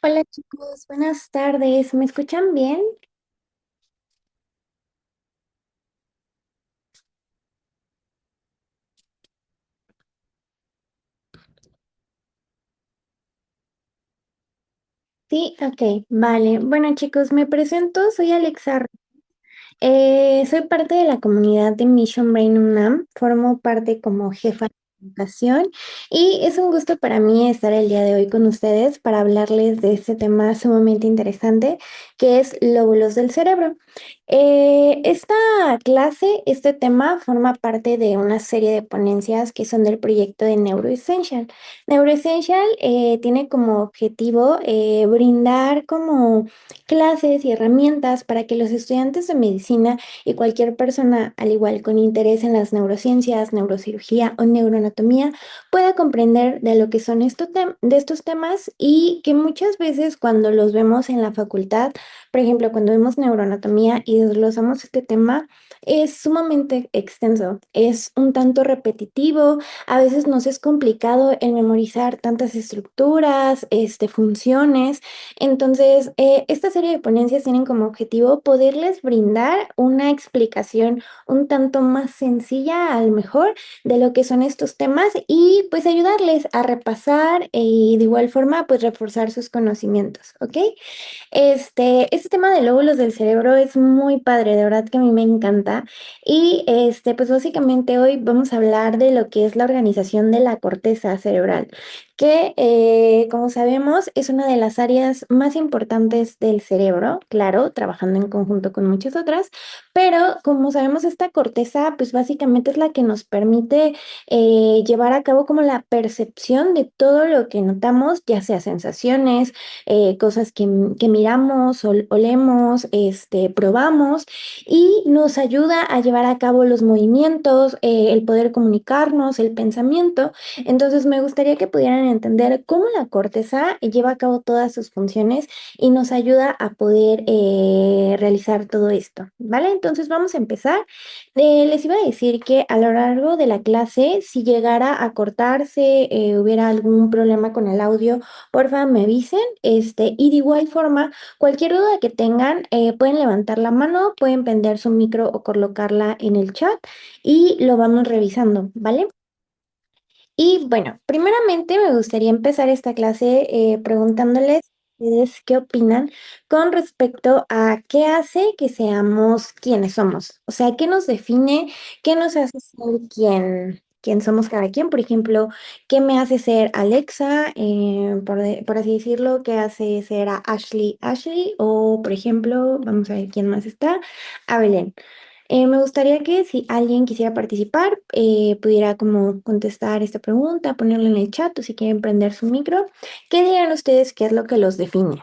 Hola chicos, buenas tardes. ¿Me escuchan bien? Sí, ok, vale. Bueno chicos, me presento, soy Alexa. Soy parte de la comunidad de Mission Brain UNAM, formo parte como jefa de educación y es un gusto para mí estar el día de hoy con ustedes para hablarles de este tema sumamente interesante que es lóbulos del cerebro. Esta clase, este tema forma parte de una serie de ponencias que son del proyecto de NeuroEssential. NeuroEssential tiene como objetivo brindar como clases y herramientas para que los estudiantes de medicina y cualquier persona, al igual con interés en las neurociencias, neurocirugía o neuroanatomía, pueda comprender de lo que son de estos temas y que muchas veces cuando los vemos en la facultad, por ejemplo, cuando vemos neuroanatomía y desglosamos este tema, es sumamente extenso, es un tanto repetitivo, a veces nos es complicado el memorizar tantas estructuras, funciones. Entonces, esta serie de ponencias tienen como objetivo poderles brindar una explicación un tanto más sencilla, a lo mejor, de lo que son estos temas y pues ayudarles a repasar y de igual forma pues reforzar sus conocimientos, ¿ok? Este tema de lóbulos del cerebro es muy padre, de verdad que a mí me encanta. Y pues básicamente hoy vamos a hablar de lo que es la organización de la corteza cerebral, que como sabemos es una de las áreas más importantes del cerebro, claro, trabajando en conjunto con muchas otras, pero como sabemos esta corteza pues básicamente es la que nos permite llevar a cabo como la percepción de todo lo que notamos, ya sea sensaciones, cosas que miramos, olemos, probamos y nos ayuda a llevar a cabo los movimientos, el poder comunicarnos, el pensamiento. Entonces me gustaría que pudieran entender cómo la corteza lleva a cabo todas sus funciones y nos ayuda a poder realizar todo esto, ¿vale? Entonces vamos a empezar. Les iba a decir que a lo largo de la clase, si llegara a cortarse, hubiera algún problema con el audio, porfa, me avisen. Y de igual forma, cualquier duda que tengan, pueden levantar la mano, pueden prender su micro o colocarla en el chat y lo vamos revisando, ¿vale? Y bueno, primeramente me gustaría empezar esta clase preguntándoles ustedes qué opinan con respecto a qué hace que seamos quienes somos. O sea, qué nos define, qué nos hace ser quién somos cada quien. Por ejemplo, qué me hace ser Alexa, por así decirlo, qué hace ser a Ashley, o por ejemplo, vamos a ver quién más está, a Belén. Me gustaría que si alguien quisiera participar, pudiera como contestar esta pregunta, ponerla en el chat o si quieren prender su micro. ¿Qué dirían ustedes qué es lo que los define?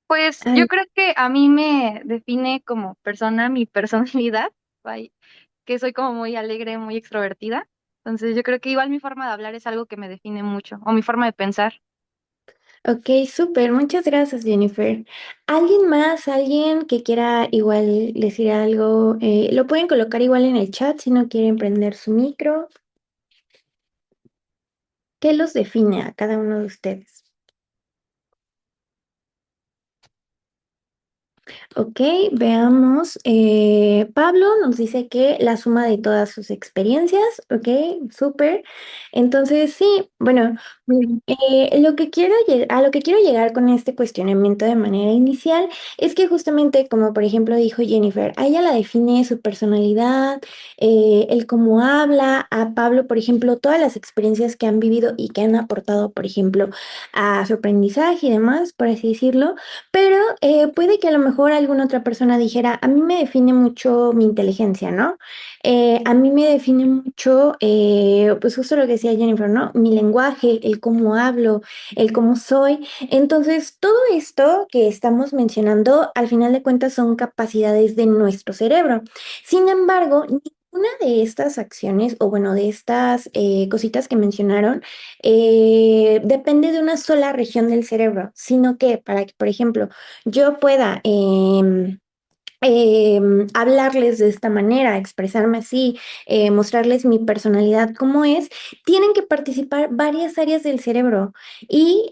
Pues Ah, yo creo que a mí me define como persona mi personalidad, ay, que soy como muy alegre, muy extrovertida. Entonces yo creo que igual mi forma de hablar es algo que me define mucho, o mi forma de pensar. ok, súper, muchas gracias, Jennifer. ¿Alguien más, alguien que quiera igual decir algo? Lo pueden colocar igual en el chat si no quieren prender su micro. ¿Qué los define a cada uno de ustedes? Ok, veamos. Pablo nos dice que la suma de todas sus experiencias, ok, súper. Entonces, sí, bueno, lo que a lo que quiero llegar con este cuestionamiento de manera inicial es que justamente, como por ejemplo dijo Jennifer, a ella la define su personalidad, el cómo habla, a Pablo, por ejemplo, todas las experiencias que han vivido y que han aportado, por ejemplo, a su aprendizaje y demás, por así decirlo. Pero puede que a lo mejor alguna otra persona dijera, a mí me define mucho mi inteligencia, ¿no? A mí me define mucho, pues justo lo que decía Jennifer, ¿no? Mi lenguaje, el cómo hablo, el cómo soy. Entonces, todo esto que estamos mencionando, al final de cuentas, son capacidades de nuestro cerebro. Sin embargo, ninguna una de estas acciones, o bueno, de estas cositas que mencionaron, depende de una sola región del cerebro, sino que para que, por ejemplo, yo pueda hablarles de esta manera, expresarme así, mostrarles mi personalidad como es, tienen que participar varias áreas del cerebro y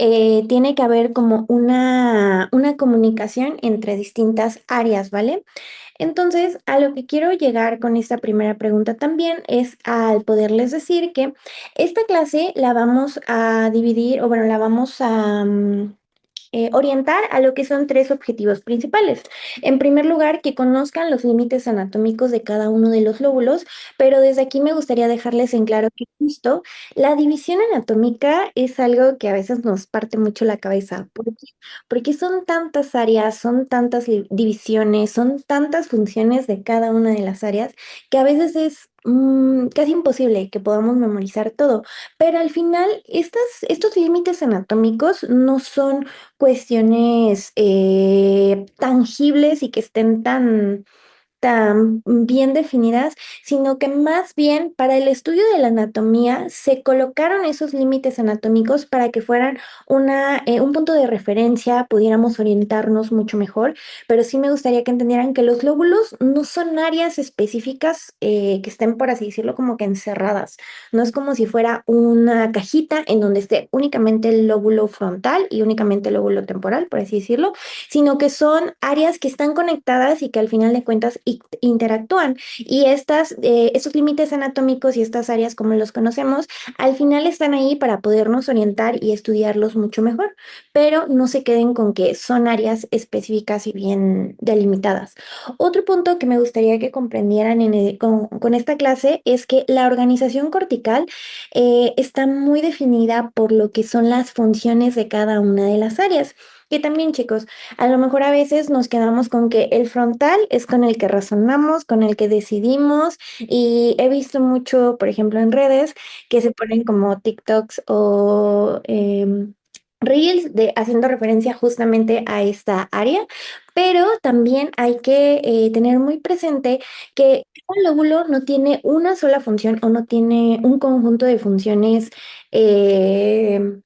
tiene que haber como una comunicación entre distintas áreas, ¿vale? Entonces, a lo que quiero llegar con esta primera pregunta también es al poderles decir que esta clase la vamos a dividir, o bueno, la vamos a orientar a lo que son tres objetivos principales. En primer lugar, que conozcan los límites anatómicos de cada uno de los lóbulos, pero desde aquí me gustaría dejarles en claro que justo la división anatómica es algo que a veces nos parte mucho la cabeza. ¿Por qué? Porque son tantas áreas, son tantas divisiones, son tantas funciones de cada una de las áreas que a veces es casi imposible que podamos memorizar todo. Pero al final, estos límites anatómicos no son cuestiones tangibles y que estén tan bien definidas, sino que más bien para el estudio de la anatomía se colocaron esos límites anatómicos para que fueran un punto de referencia, pudiéramos orientarnos mucho mejor, pero sí me gustaría que entendieran que los lóbulos no son áreas específicas que estén, por así decirlo, como que encerradas. No es como si fuera una cajita en donde esté únicamente el lóbulo frontal y únicamente el lóbulo temporal, por así decirlo, sino que son áreas que están conectadas y que al final de cuentas interactúan. Y estos límites anatómicos y estas áreas como los conocemos, al final están ahí para podernos orientar y estudiarlos mucho mejor, pero no se queden con que son áreas específicas y bien delimitadas. Otro punto que me gustaría que comprendieran con esta clase es que la organización cortical está muy definida por lo que son las funciones de cada una de las áreas. Que también, chicos, a lo mejor a veces nos quedamos con que el frontal es con el que razonamos, con el que decidimos, y he visto mucho, por ejemplo, en redes que se ponen como TikToks o Reels haciendo referencia justamente a esta área, pero también hay que tener muy presente que un lóbulo no tiene una sola función o no tiene un conjunto de funciones eh,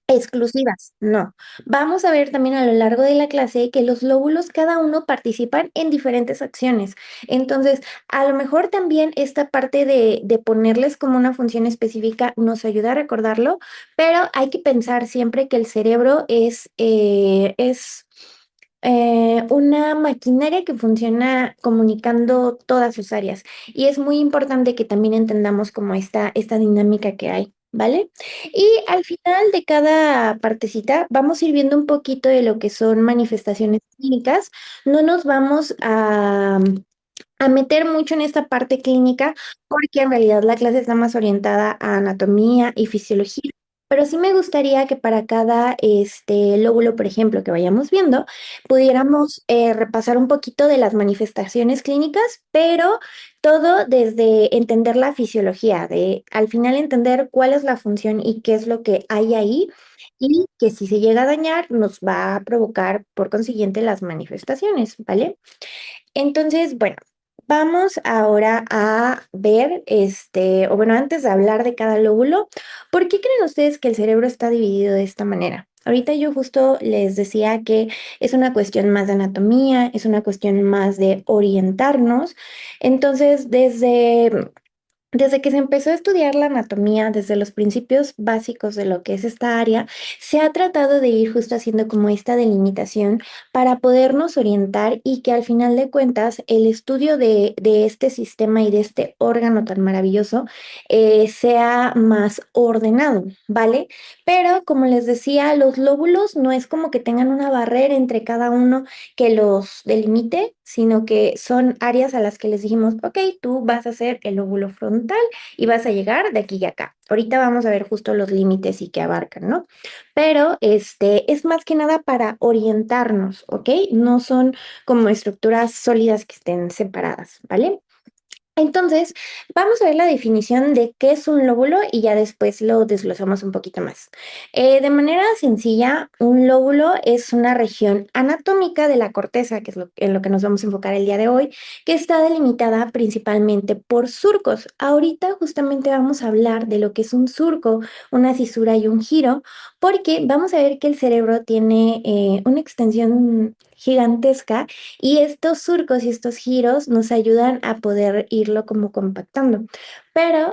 exclusivas, no. Vamos a ver también a lo largo de la clase que los lóbulos cada uno participan en diferentes acciones. Entonces, a lo mejor también esta parte de ponerles como una función específica nos ayuda a recordarlo, pero hay que pensar siempre que el cerebro es una maquinaria que funciona comunicando todas sus áreas. Y es muy importante que también entendamos como esta dinámica que hay. ¿Vale? Y al final de cada partecita vamos a ir viendo un poquito de lo que son manifestaciones clínicas. No nos vamos a meter mucho en esta parte clínica porque en realidad la clase está más orientada a anatomía y fisiología. Pero sí me gustaría que para cada lóbulo, por ejemplo, que vayamos viendo, pudiéramos repasar un poquito de las manifestaciones clínicas, pero todo desde entender la fisiología, de al final entender cuál es la función y qué es lo que hay ahí, y que si se llega a dañar nos va a provocar por consiguiente las manifestaciones, ¿vale? Entonces, bueno, vamos ahora a ver, o bueno, antes de hablar de cada lóbulo, ¿por qué creen ustedes que el cerebro está dividido de esta manera? Ahorita yo justo les decía que es una cuestión más de anatomía, es una cuestión más de orientarnos. Entonces, desde que se empezó a estudiar la anatomía, desde los principios básicos de lo que es esta área, se ha tratado de ir justo haciendo como esta delimitación para podernos orientar y que al final de cuentas el estudio de este sistema y de este órgano tan maravilloso sea más ordenado, ¿vale? Pero como les decía, los lóbulos no es como que tengan una barrera entre cada uno que los delimite, sino que son áreas a las que les dijimos, ok, tú vas a hacer el lóbulo frontal y vas a llegar de aquí y acá. Ahorita vamos a ver justo los límites y qué abarcan, ¿no? Pero es más que nada para orientarnos, ¿ok? No son como estructuras sólidas que estén separadas, ¿vale? Entonces, vamos a ver la definición de qué es un lóbulo y ya después lo desglosamos un poquito más. De manera sencilla, un lóbulo es una región anatómica de la corteza, que es en lo que nos vamos a enfocar el día de hoy, que está delimitada principalmente por surcos. Ahorita justamente vamos a hablar de lo que es un surco, una cisura y un giro, porque vamos a ver que el cerebro tiene una extensión gigantesca y estos surcos y estos giros nos ayudan a poder irlo como compactando. Pero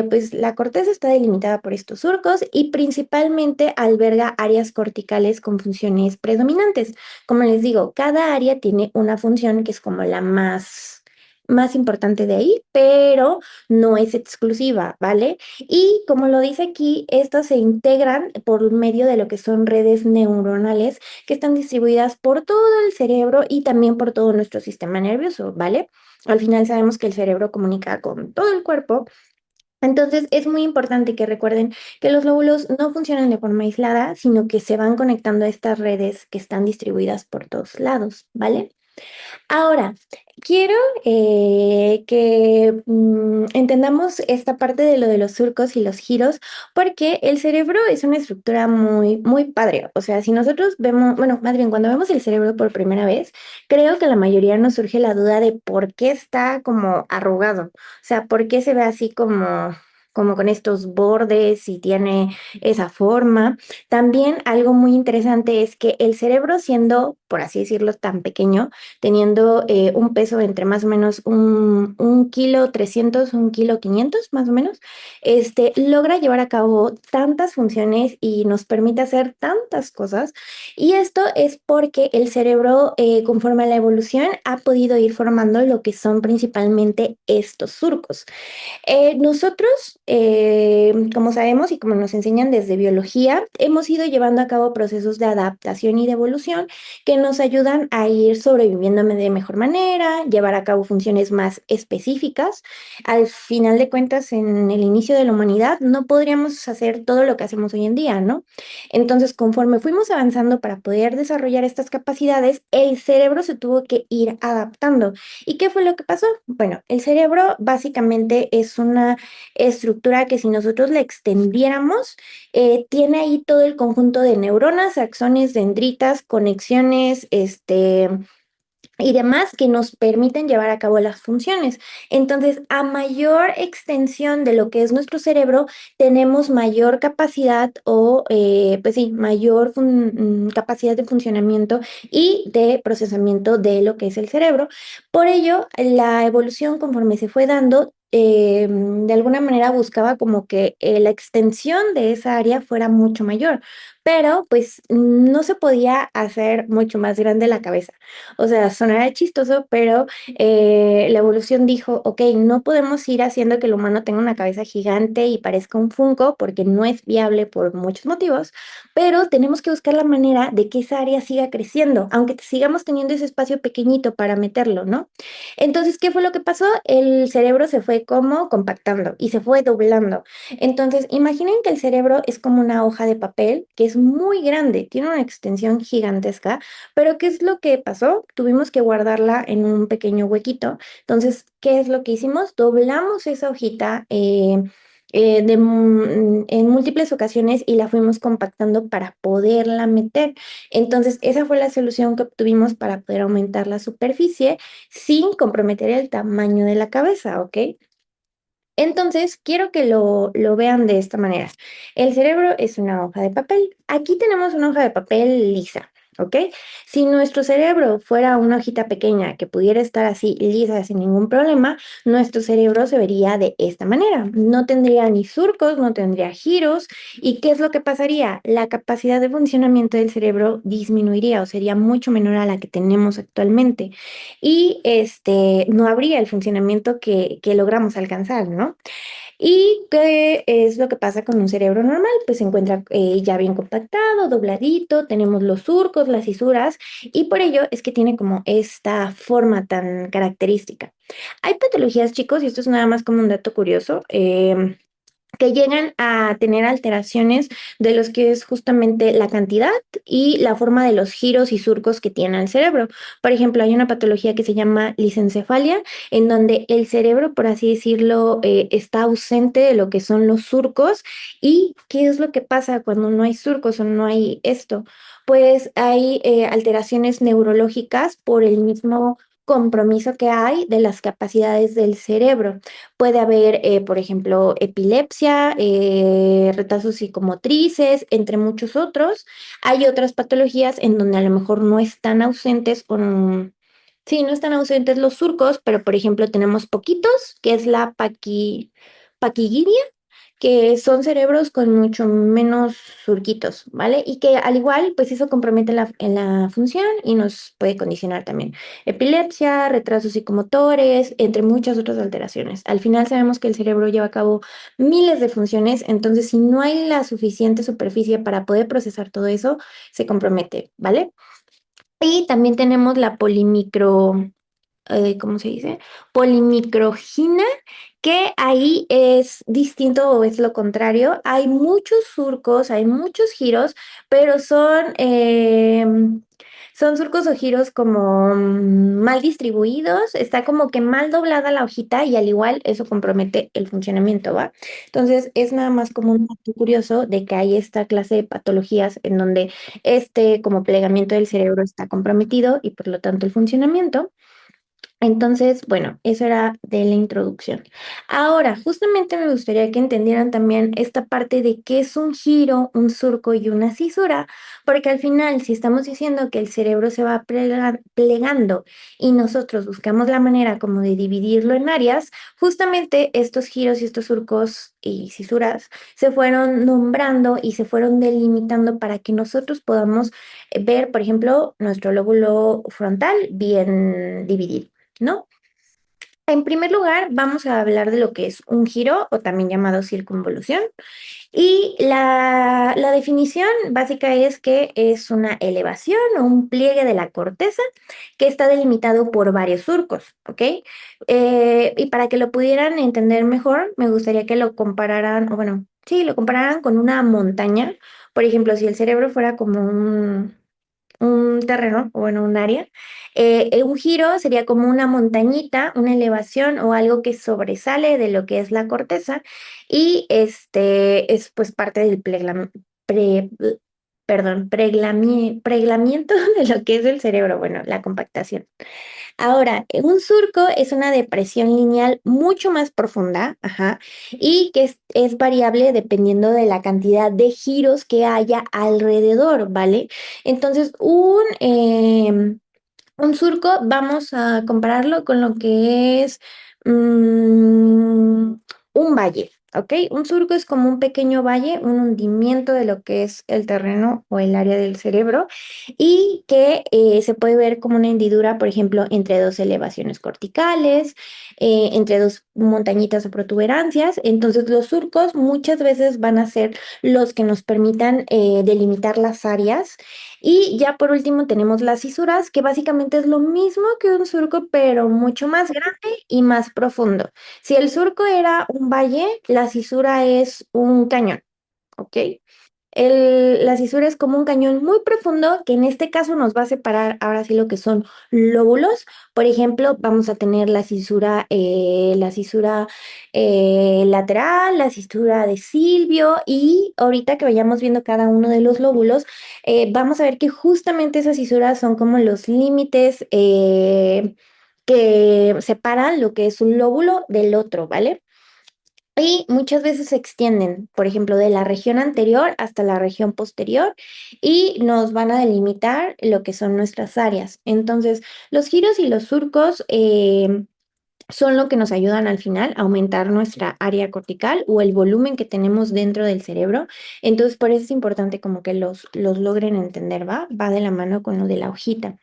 pues la corteza está delimitada por estos surcos y principalmente alberga áreas corticales con funciones predominantes. Como les digo, cada área tiene una función que es como la más importante de ahí, pero no es exclusiva, ¿vale? Y como lo dice aquí, estas se integran por medio de lo que son redes neuronales que están distribuidas por todo el cerebro y también por todo nuestro sistema nervioso, ¿vale? Al final sabemos que el cerebro comunica con todo el cuerpo. Entonces es muy importante que recuerden que los lóbulos no funcionan de forma aislada, sino que se van conectando a estas redes que están distribuidas por todos lados, ¿vale? Ahora, quiero que entendamos esta parte de lo de los surcos y los giros, porque el cerebro es una estructura muy, muy padre. O sea, si nosotros vemos, bueno, más bien cuando vemos el cerebro por primera vez, creo que a la mayoría nos surge la duda de por qué está como arrugado. O sea, por qué se ve así como con estos bordes y tiene esa forma. También algo muy interesante es que el cerebro siendo, por así decirlo, tan pequeño, teniendo un peso entre más o menos un kilo 300, un kilo 500 más o menos, logra llevar a cabo tantas funciones y nos permite hacer tantas cosas. Y esto es porque el cerebro, conforme a la evolución, ha podido ir formando lo que son principalmente estos surcos. Nosotros, como sabemos y como nos enseñan desde biología, hemos ido llevando a cabo procesos de adaptación y de evolución que nos ayudan a ir sobreviviendo de mejor manera, llevar a cabo funciones más específicas. Al final de cuentas, en el inicio de la humanidad no podríamos hacer todo lo que hacemos hoy en día, ¿no? Entonces, conforme fuimos avanzando para poder desarrollar estas capacidades, el cerebro se tuvo que ir adaptando. ¿Y qué fue lo que pasó? Bueno, el cerebro básicamente es una estructura que si nosotros la extendiéramos, tiene ahí todo el conjunto de neuronas, axones, dendritas, conexiones, y demás que nos permiten llevar a cabo las funciones. Entonces, a mayor extensión de lo que es nuestro cerebro, tenemos mayor capacidad o, pues sí, mayor capacidad de funcionamiento y de procesamiento de lo que es el cerebro. Por ello, la evolución conforme se fue dando, de alguna manera buscaba como que la extensión de esa área fuera mucho mayor, pero pues no se podía hacer mucho más grande la cabeza. O sea, sonará chistoso, pero la evolución dijo, ok, no podemos ir haciendo que el humano tenga una cabeza gigante y parezca un Funko porque no es viable por muchos motivos, pero tenemos que buscar la manera de que esa área siga creciendo, aunque sigamos teniendo ese espacio pequeñito para meterlo, ¿no? Entonces, ¿qué fue lo que pasó? El cerebro se fue como compactando y se fue doblando. Entonces, imaginen que el cerebro es como una hoja de papel que es muy grande, tiene una extensión gigantesca, pero ¿qué es lo que pasó? Tuvimos que guardarla en un pequeño huequito. Entonces, ¿qué es lo que hicimos? Doblamos esa hojita en múltiples ocasiones y la fuimos compactando para poderla meter. Entonces, esa fue la solución que obtuvimos para poder aumentar la superficie sin comprometer el tamaño de la cabeza, ¿ok? Entonces, quiero que lo vean de esta manera. El cerebro es una hoja de papel. Aquí tenemos una hoja de papel lisa, ¿ok? Si nuestro cerebro fuera una hojita pequeña que pudiera estar así lisa sin ningún problema, nuestro cerebro se vería de esta manera. No tendría ni surcos, no tendría giros. ¿Y qué es lo que pasaría? La capacidad de funcionamiento del cerebro disminuiría o sería mucho menor a la que tenemos actualmente y no habría el funcionamiento que logramos alcanzar, ¿no? ¿Y qué es lo que pasa con un cerebro normal? Pues se encuentra ya bien compactado, dobladito, tenemos los surcos, las fisuras, y por ello es que tiene como esta forma tan característica. Hay patologías, chicos, y esto es nada más como un dato curioso. que llegan a tener alteraciones de los que es justamente la cantidad y la forma de los giros y surcos que tiene el cerebro. Por ejemplo, hay una patología que se llama lisencefalia, en donde el cerebro, por así decirlo, está ausente de lo que son los surcos. ¿Y qué es lo que pasa cuando no hay surcos o no hay esto? Pues hay alteraciones neurológicas por el mismo compromiso que hay de las capacidades del cerebro. Puede haber, por ejemplo, epilepsia, retrasos psicomotrices, entre muchos otros. Hay otras patologías en donde a lo mejor no están ausentes sí, no están ausentes los surcos, pero por ejemplo tenemos poquitos, que es la paquiguidia, que son cerebros con mucho menos surquitos, ¿vale? Y que al igual, pues eso compromete en la función y nos puede condicionar también epilepsia, retrasos psicomotores, entre muchas otras alteraciones. Al final sabemos que el cerebro lleva a cabo miles de funciones, entonces si no hay la suficiente superficie para poder procesar todo eso, se compromete, ¿vale? Y también tenemos la ¿cómo se dice? Polimicrogina, que ahí es distinto o es lo contrario. Hay muchos surcos, hay muchos giros, pero son surcos o giros como mal distribuidos, está como que mal doblada la hojita y al igual eso compromete el funcionamiento, ¿va? Entonces es nada más como un dato curioso de que hay esta clase de patologías en donde este como plegamiento del cerebro está comprometido y por lo tanto el funcionamiento. Entonces, bueno, eso era de la introducción. Ahora, justamente me gustaría que entendieran también esta parte de qué es un giro, un surco y una cisura, porque al final, si estamos diciendo que el cerebro se va plegando y nosotros buscamos la manera como de dividirlo en áreas, justamente estos giros y estos surcos y cisuras se fueron nombrando y se fueron delimitando para que nosotros podamos ver, por ejemplo, nuestro lóbulo frontal bien dividido. ¿No? En primer lugar, vamos a hablar de lo que es un giro o también llamado circunvolución. Y la definición básica es que es una elevación o un pliegue de la corteza que está delimitado por varios surcos, ¿ok? Y para que lo pudieran entender mejor, me gustaría que lo compararan, o bueno, sí, lo compararan con una montaña. Por ejemplo, si el cerebro fuera como un terreno, o bueno, un área. Un giro sería como una montañita, una elevación o algo que sobresale de lo que es la corteza y este es pues parte del preglamiento de lo que es el cerebro, bueno, la compactación. Ahora, un surco es una depresión lineal mucho más profunda, ajá, y que es variable dependiendo de la cantidad de giros que haya alrededor, ¿vale? Entonces, un surco, vamos a compararlo con lo que es un valle, ¿ok? Un surco es como un pequeño valle, un hundimiento de lo que es el terreno o el área del cerebro y que se puede ver como una hendidura, por ejemplo, entre dos elevaciones corticales, entre dos montañitas o protuberancias. Entonces, los surcos muchas veces van a ser los que nos permitan delimitar las áreas y ya por último tenemos las cisuras, que básicamente es lo mismo que un surco, pero mucho más grande y más profundo. Si el surco era un valle, la cisura es un cañón, ¿ok? La cisura es como un cañón muy profundo que en este caso nos va a separar ahora sí lo que son lóbulos. Por ejemplo, vamos a tener la cisura lateral, la cisura de Silvio y ahorita que vayamos viendo cada uno de los lóbulos, vamos a ver que justamente esas cisuras son como los límites que separan lo que es un lóbulo del otro, ¿vale? Y muchas veces se extienden, por ejemplo, de la región anterior hasta la región posterior y nos van a delimitar lo que son nuestras áreas. Entonces, los giros y los surcos son lo que nos ayudan al final a aumentar nuestra área cortical o el volumen que tenemos dentro del cerebro. Entonces, por eso es importante como que los logren entender, ¿va? Va de la mano con lo de la hojita.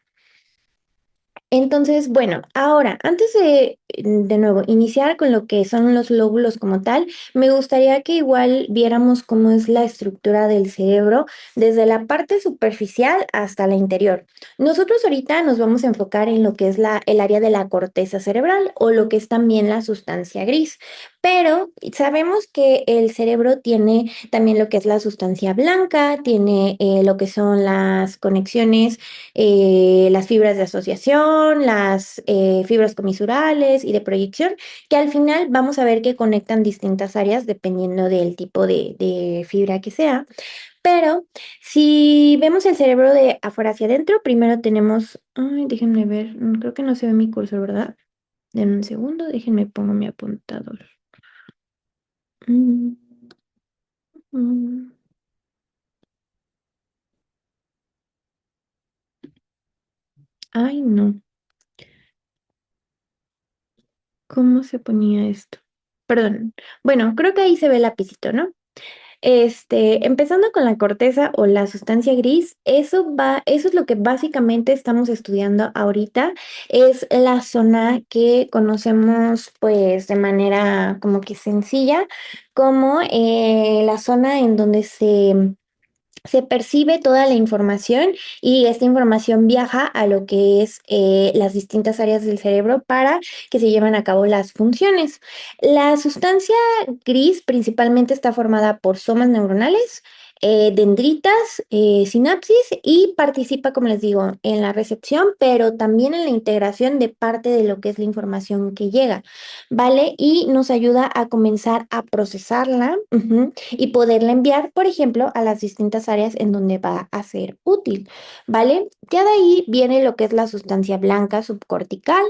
Entonces, bueno, ahora, antes de de nuevo, iniciar con lo que son los lóbulos como tal, me gustaría que igual viéramos cómo es la estructura del cerebro desde la parte superficial hasta la interior. Nosotros ahorita nos vamos a enfocar en lo que es el área de la corteza cerebral o lo que es también la sustancia gris, pero sabemos que el cerebro tiene también lo que es la sustancia blanca, tiene lo que son las conexiones, las fibras de asociación, las fibras comisurales y de proyección, que al final vamos a ver que conectan distintas áreas dependiendo del tipo de fibra que sea. Pero si vemos el cerebro de afuera hacia adentro, primero tenemos, ay, déjenme ver, creo que no se ve mi cursor, ¿verdad? Denme un segundo, déjenme pongo mi apuntador. Mm, mm. Ay, no, ¿cómo se ponía esto? Perdón. Bueno, creo que ahí se ve el lapicito, ¿no? Empezando con la corteza o la sustancia gris, eso es lo que básicamente estamos estudiando ahorita. Es la zona que conocemos, pues, de manera como que sencilla, como la zona en donde se percibe toda la información y esta información viaja a lo que es las distintas áreas del cerebro para que se lleven a cabo las funciones. La sustancia gris principalmente está formada por somas neuronales, dendritas, sinapsis y participa, como les digo, en la recepción, pero también en la integración de parte de lo que es la información que llega, ¿vale? Y nos ayuda a comenzar a procesarla. Ujú, y poderla enviar, por ejemplo, a las distintas áreas en donde va a ser útil, ¿vale? Ya de ahí viene lo que es la sustancia blanca subcortical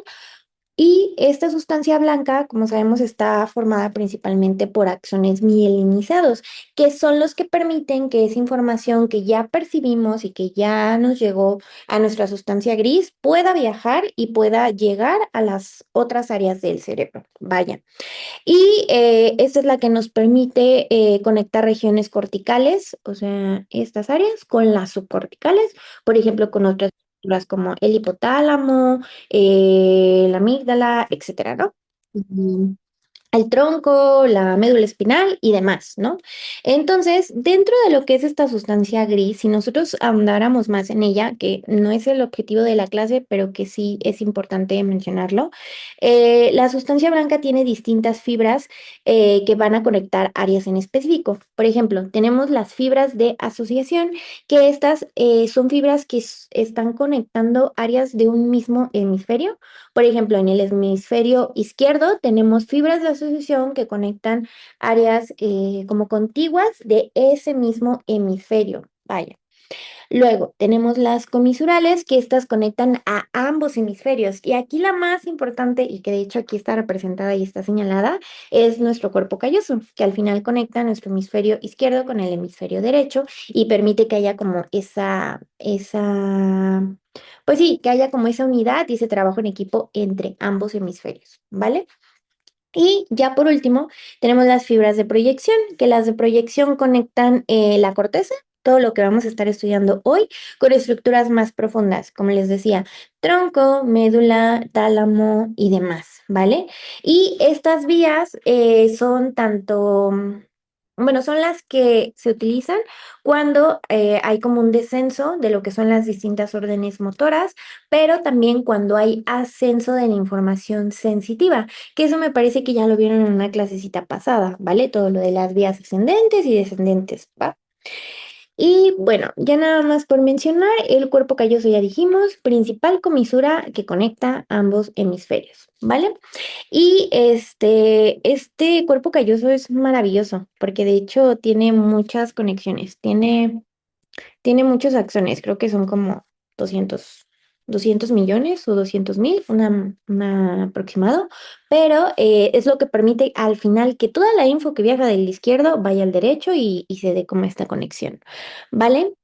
y esta sustancia blanca, como sabemos, está formada principalmente por axones mielinizados, que son los que permiten que esa información que ya percibimos y que ya nos llegó a nuestra sustancia gris pueda viajar y pueda llegar a las otras áreas del cerebro. Vaya. Y esta es la que nos permite conectar regiones corticales, o sea, estas áreas con las subcorticales, por ejemplo, con otras estructuras como el hipotálamo, la amígdala, etcétera, ¿no? El tronco, la médula espinal y demás, ¿no? Entonces, dentro de lo que es esta sustancia gris, si nosotros ahondáramos más en ella, que no es el objetivo de la clase, pero que sí es importante mencionarlo, la sustancia blanca tiene distintas fibras que van a conectar áreas en específico. Por ejemplo, tenemos las fibras de asociación, que estas son fibras que están conectando áreas de un mismo hemisferio. Por ejemplo, en el hemisferio izquierdo tenemos fibras de asociación que conectan áreas como contiguas de ese mismo hemisferio. Vaya. Luego tenemos las comisurales que estas conectan a ambos hemisferios. Y aquí la más importante, y que de hecho aquí está representada y está señalada, es nuestro cuerpo calloso, que al final conecta nuestro hemisferio izquierdo con el hemisferio derecho y permite que haya como pues sí, que haya como esa unidad y ese trabajo en equipo entre ambos hemisferios, ¿vale? Y ya por último, tenemos las fibras de proyección, que las de proyección conectan la corteza, todo lo que vamos a estar estudiando hoy, con estructuras más profundas, como les decía, tronco, médula, tálamo y demás, ¿vale? Y estas vías son tanto, bueno, son las que se utilizan cuando hay como un descenso de lo que son las distintas órdenes motoras, pero también cuando hay ascenso de la información sensitiva, que eso me parece que ya lo vieron en una clasecita pasada, ¿vale? Todo lo de las vías ascendentes y descendentes, ¿va? Y bueno, ya nada más por mencionar, el cuerpo calloso ya dijimos, principal comisura que conecta ambos hemisferios, ¿vale? Y este cuerpo calloso es maravilloso porque de hecho tiene muchas conexiones, tiene muchos axones, creo que son como 200 millones o 200.000, una aproximado, pero es lo que permite al final que toda la info que viaja del izquierdo vaya al derecho y se dé como esta conexión, ¿vale?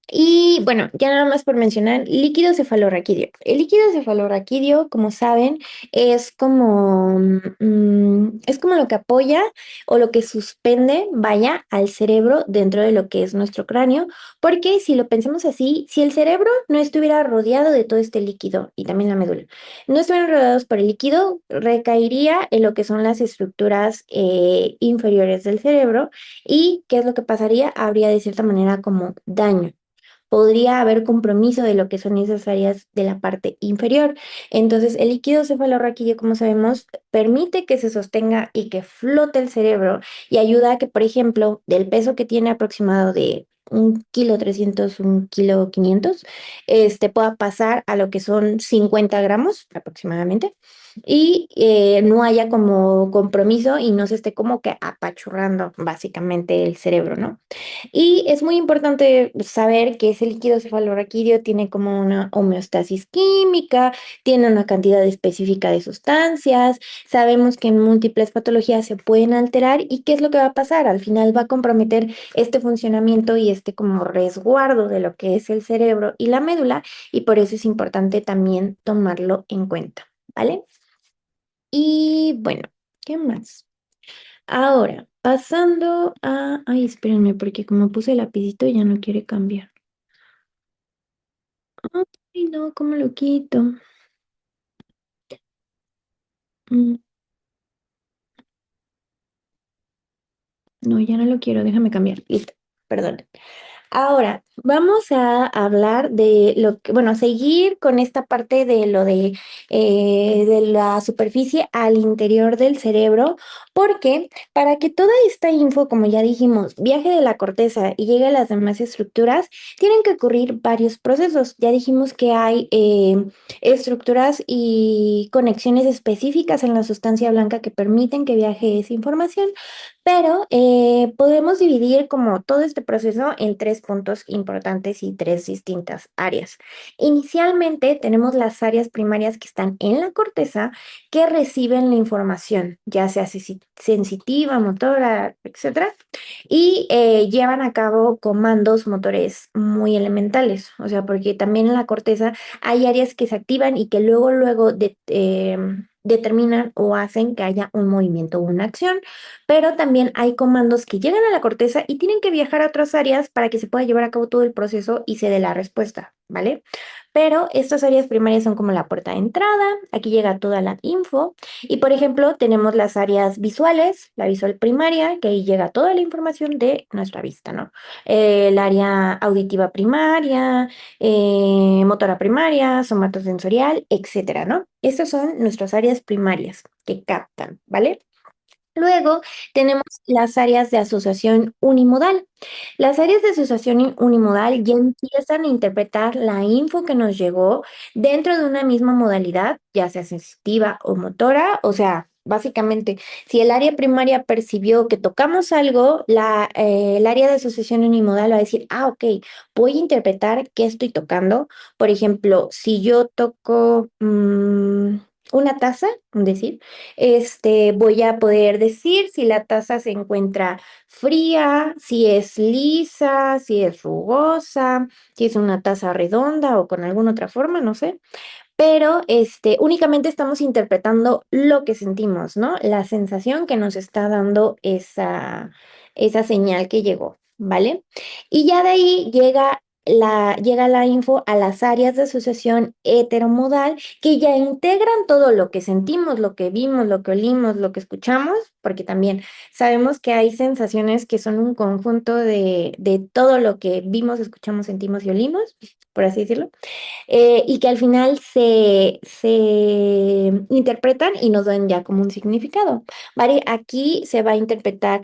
Y bueno, ya nada más por mencionar, líquido cefalorraquídeo. El líquido cefalorraquídeo, como saben, es como lo que apoya o lo que suspende, vaya, al cerebro dentro de lo que es nuestro cráneo, porque si lo pensamos así, si el cerebro no estuviera rodeado de todo este líquido y también la médula, no estuvieran rodeados por el líquido, recaería en lo que son las estructuras inferiores del cerebro y ¿qué es lo que pasaría? Habría de cierta manera como daño, podría haber compromiso de lo que son esas áreas de la parte inferior. Entonces, el líquido cefalorraquídeo, como sabemos, permite que se sostenga y que flote el cerebro y ayuda a que, por ejemplo, del peso que tiene aproximado de 1,3 kg, 1,5 kg, pueda pasar a lo que son 50 gramos aproximadamente y no haya como compromiso y no se esté como que apachurrando básicamente el cerebro, ¿no? Y es muy importante saber que ese líquido cefalorraquídeo tiene como una homeostasis química, tiene una cantidad específica de sustancias, sabemos que en múltiples patologías se pueden alterar y qué es lo que va a pasar. Al final va a comprometer este funcionamiento y este como resguardo de lo que es el cerebro y la médula y por eso es importante también tomarlo en cuenta, ¿vale? Y bueno, ¿qué más? Ahora, pasando a... Ay, espérenme, porque como puse el lapicito ya no quiere cambiar. Ay, no, ¿cómo lo quito? Mm, no, ya no lo quiero, déjame cambiar. Listo, perdón. Ahora, vamos a hablar de lo que, bueno, seguir con esta parte de lo de la superficie al interior del cerebro, porque para que toda esta info, como ya dijimos, viaje de la corteza y llegue a las demás estructuras, tienen que ocurrir varios procesos. Ya dijimos que hay estructuras y conexiones específicas en la sustancia blanca que permiten que viaje esa información. Pero podemos dividir como todo este proceso en tres puntos importantes y tres distintas áreas. Inicialmente tenemos las áreas primarias que están en la corteza que reciben la información, ya sea sensitiva, motora, etcétera, y llevan a cabo comandos motores muy elementales. O sea, porque también en la corteza hay áreas que se activan y que luego determinan o hacen que haya un movimiento o una acción, pero también hay comandos que llegan a la corteza y tienen que viajar a otras áreas para que se pueda llevar a cabo todo el proceso y se dé la respuesta, ¿vale? Pero estas áreas primarias son como la puerta de entrada, aquí llega toda la info y por ejemplo tenemos las áreas visuales, la visual primaria, que ahí llega toda la información de nuestra vista, ¿no? El área auditiva primaria, motora primaria, somatosensorial, etcétera, ¿no? Estas son nuestras áreas primarias que captan, ¿vale? Luego tenemos las áreas de asociación unimodal. Las áreas de asociación unimodal ya empiezan a interpretar la info que nos llegó dentro de una misma modalidad, ya sea sensitiva o motora. O sea, básicamente, si el área primaria percibió que tocamos algo, el área de asociación unimodal va a decir, ah, ok, voy a interpretar qué estoy tocando. Por ejemplo, si yo toco una taza, decir, voy a poder decir si la taza se encuentra fría, si es lisa, si es rugosa, si es una taza redonda o con alguna otra forma, no sé, pero únicamente estamos interpretando lo que sentimos, ¿no? La sensación que nos está dando esa señal que llegó, ¿vale? Y ya de ahí llega la info a las áreas de asociación heteromodal que ya integran todo lo que sentimos, lo que vimos, lo que olimos, lo que escuchamos, porque también sabemos que hay sensaciones que son un conjunto de todo lo que vimos, escuchamos, sentimos y olimos, por así decirlo, y que al final se interpretan y nos dan ya como un significado, ¿vale? Aquí se va a interpretar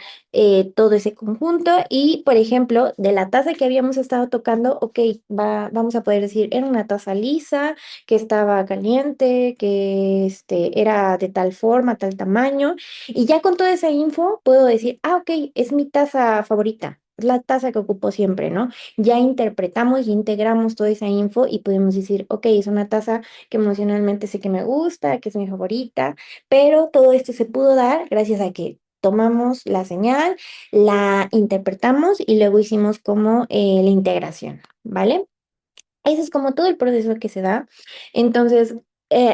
todo ese conjunto y, por ejemplo, de la taza que habíamos estado tocando, ok, vamos a poder decir, era una taza lisa, que estaba caliente, que era de tal forma, tal tamaño, y ya con toda esa info puedo decir, ah, ok, es mi taza favorita. Es la taza que ocupo siempre, ¿no? Ya interpretamos y integramos toda esa info y podemos decir, ok, es una taza que emocionalmente sé que me gusta, que es mi favorita, pero todo esto se pudo dar gracias a que tomamos la señal, la interpretamos y luego hicimos como la integración, ¿vale? Ese es como todo el proceso que se da. Entonces,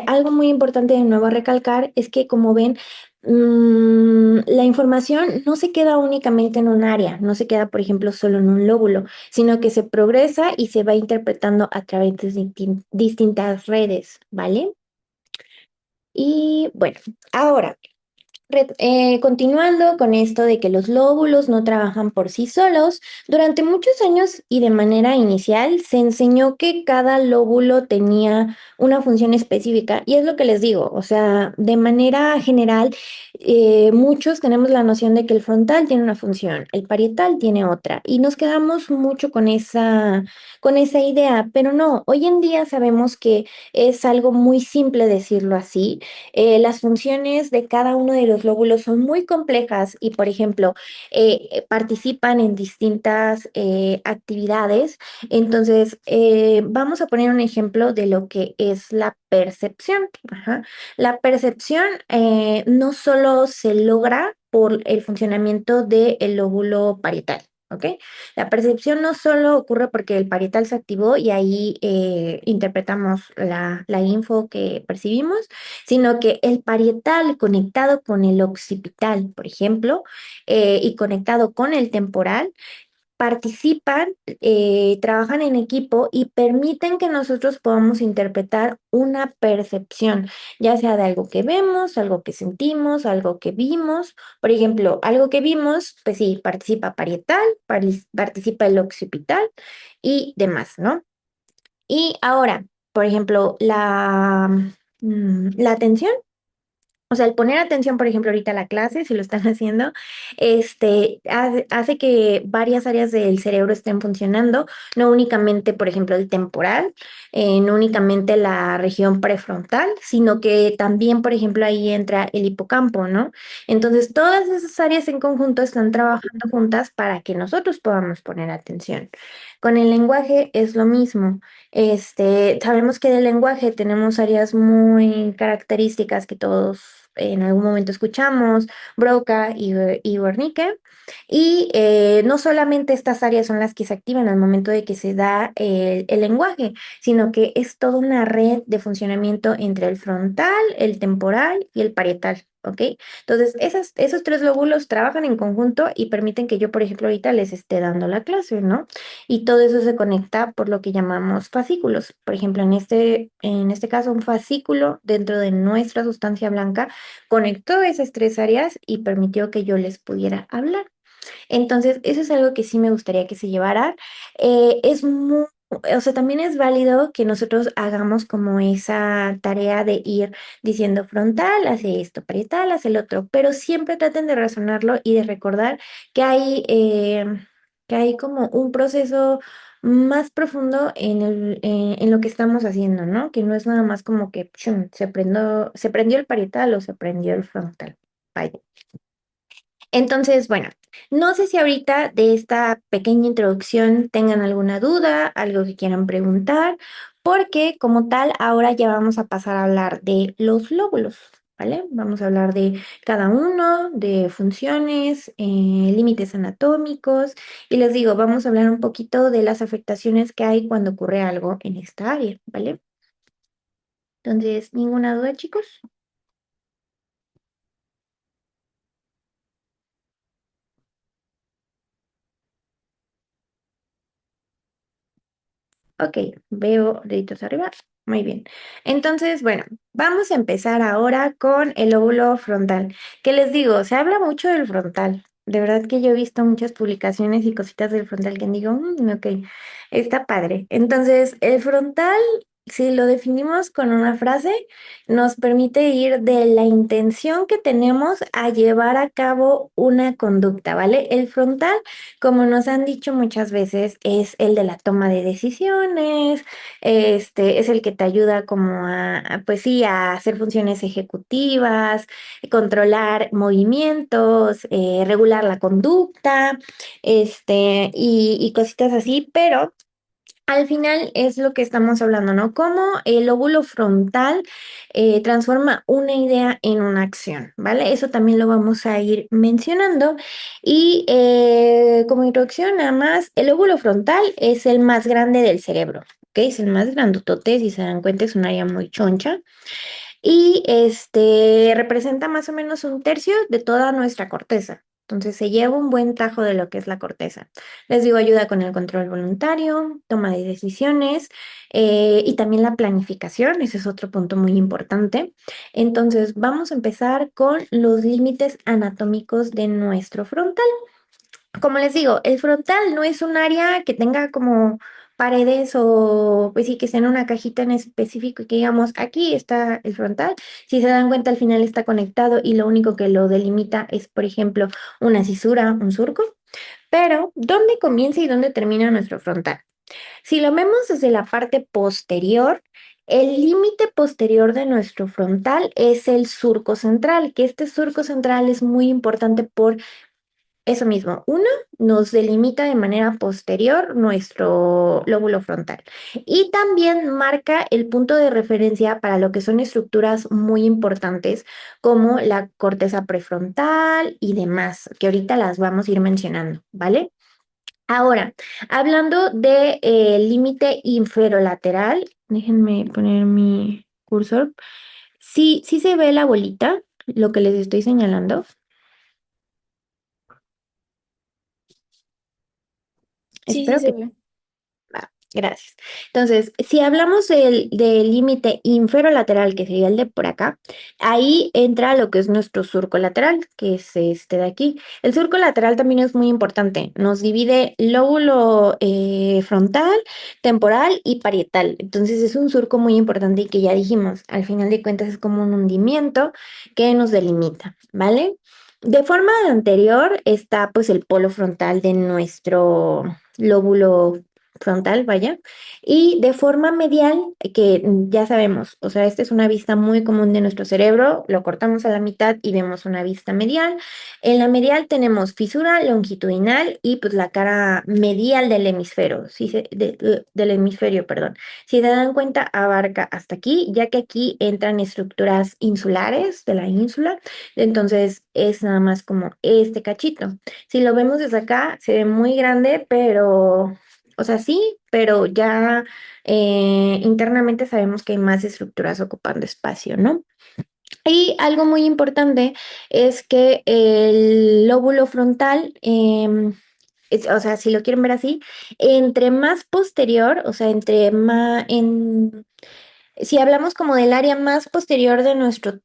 algo muy importante de nuevo a recalcar es que, como ven, la información no se queda únicamente en un área, no se queda, por ejemplo, solo en un lóbulo, sino que se progresa y se va interpretando a través de distintas redes, ¿vale? Y bueno, ahora, continuando con esto de que los lóbulos no trabajan por sí solos, durante muchos años y de manera inicial se enseñó que cada lóbulo tenía una función específica y es lo que les digo, o sea, de manera general, muchos tenemos la noción de que el frontal tiene una función, el parietal tiene otra y nos quedamos mucho con esa idea, pero no, hoy en día sabemos que es algo muy simple decirlo así. Las funciones de cada uno de los lóbulos son muy complejas y, por ejemplo, participan en distintas actividades. Entonces, vamos a poner un ejemplo de lo que es la percepción. Ajá. La percepción no solo se logra por el funcionamiento del lóbulo parietal. ¿Ok? La percepción no solo ocurre porque el parietal se activó y ahí interpretamos la info que percibimos, sino que el parietal conectado con el occipital, por ejemplo, y conectado con el temporal, participan, trabajan en equipo y permiten que nosotros podamos interpretar una percepción, ya sea de algo que vemos, algo que sentimos, algo que vimos. Por ejemplo, algo que vimos, pues sí, participa parietal, participa el occipital y demás, ¿no? Y ahora, por ejemplo, la atención. O sea, el poner atención, por ejemplo, ahorita a la clase, si lo están haciendo, hace que varias áreas del cerebro estén funcionando, no únicamente, por ejemplo, el temporal, no únicamente la región prefrontal, sino que también, por ejemplo, ahí entra el hipocampo, ¿no? Entonces, todas esas áreas en conjunto están trabajando juntas para que nosotros podamos poner atención. Con el lenguaje es lo mismo. Sabemos que del lenguaje tenemos áreas muy características que todos en algún momento escuchamos, Broca y Wernicke. Y no solamente estas áreas son las que se activan al momento de que se da el lenguaje, sino que es toda una red de funcionamiento entre el frontal, el temporal y el parietal. ¿Ok? Entonces, esos tres lóbulos trabajan en conjunto y permiten que yo, por ejemplo, ahorita les esté dando la clase, ¿no? Y todo eso se conecta por lo que llamamos fascículos. Por ejemplo, en este caso, un fascículo dentro de nuestra sustancia blanca conectó esas tres áreas y permitió que yo les pudiera hablar. Entonces, eso es algo que sí me gustaría que se llevara. Es muy, o sea, también es válido que nosotros hagamos como esa tarea de ir diciendo frontal, hace esto, parietal, hace el otro, pero siempre traten de razonarlo y de recordar que que hay como un proceso más profundo en lo que estamos haciendo, ¿no? Que no es nada más como que chum, se prendió el parietal o se prendió el frontal. Vaya. Entonces, bueno, no sé si ahorita de esta pequeña introducción tengan alguna duda, algo que quieran preguntar, porque como tal, ahora ya vamos a pasar a hablar de los lóbulos, ¿vale? Vamos a hablar de cada uno, de funciones, límites anatómicos, y les digo, vamos a hablar un poquito de las afectaciones que hay cuando ocurre algo en esta área, ¿vale? Entonces, ¿ninguna duda, chicos? Ok, veo deditos arriba. Muy bien. Entonces, bueno, vamos a empezar ahora con el lóbulo frontal. ¿Qué les digo? Se habla mucho del frontal. De verdad que yo he visto muchas publicaciones y cositas del frontal que digo, ok, está padre. Entonces, el frontal, si lo definimos con una frase, nos permite ir de la intención que tenemos a llevar a cabo una conducta, ¿vale? El frontal, como nos han dicho muchas veces, es el de la toma de decisiones, es el que te ayuda como pues sí, a hacer funciones ejecutivas, controlar movimientos, regular la conducta, y cositas así, pero Al final es lo que estamos hablando, ¿no? Cómo el lóbulo frontal transforma una idea en una acción, ¿vale? Eso también lo vamos a ir mencionando. Y como introducción, nada más, el lóbulo frontal es el más grande del cerebro, ¿ok? Es el más grandotote, si se dan cuenta, es un área muy choncha. Y representa más o menos un tercio de toda nuestra corteza. Entonces se lleva un buen tajo de lo que es la corteza. Les digo, ayuda con el control voluntario, toma de decisiones y también la planificación. Ese es otro punto muy importante. Entonces vamos a empezar con los límites anatómicos de nuestro frontal. Como les digo, el frontal no es un área que tenga como paredes o pues sí que sea en una cajita en específico y que digamos aquí está el frontal. Si se dan cuenta al final está conectado y lo único que lo delimita es, por ejemplo, una cisura, un surco. Pero, ¿dónde comienza y dónde termina nuestro frontal? Si lo vemos desde la parte posterior, el límite posterior de nuestro frontal es el surco central, que este surco central es muy importante por eso mismo, uno, nos delimita de manera posterior nuestro lóbulo frontal y también marca el punto de referencia para lo que son estructuras muy importantes como la corteza prefrontal y demás, que ahorita las vamos a ir mencionando, ¿vale? Ahora, hablando de límite inferolateral, déjenme poner mi cursor. Sí, sí se ve la bolita, lo que les estoy señalando. Sí, sí Espero se que ve. Va, gracias. Entonces, si hablamos del límite inferolateral, que sería el de por acá, ahí entra lo que es nuestro surco lateral, que es este de aquí. El surco lateral también es muy importante. Nos divide lóbulo frontal, temporal y parietal. Entonces, es un surco muy importante y que ya dijimos, al final de cuentas es como un hundimiento que nos delimita, ¿vale? De forma anterior está pues el polo frontal de nuestro lóbulo frontal, vaya, y de forma medial, que ya sabemos, o sea, esta es una vista muy común de nuestro cerebro, lo cortamos a la mitad y vemos una vista medial. En la medial tenemos fisura longitudinal y pues la cara medial del hemisferio, del hemisferio, perdón. Si se dan cuenta, abarca hasta aquí, ya que aquí entran estructuras insulares de la ínsula, entonces es nada más como este cachito. Si lo vemos desde acá, se ve muy grande, pero, o sea, sí, pero ya internamente sabemos que hay más estructuras ocupando espacio, ¿no? Y algo muy importante es que el lóbulo frontal, o sea, si lo quieren ver así, entre más posterior, o sea, entre más, si hablamos como del área más posterior de nuestro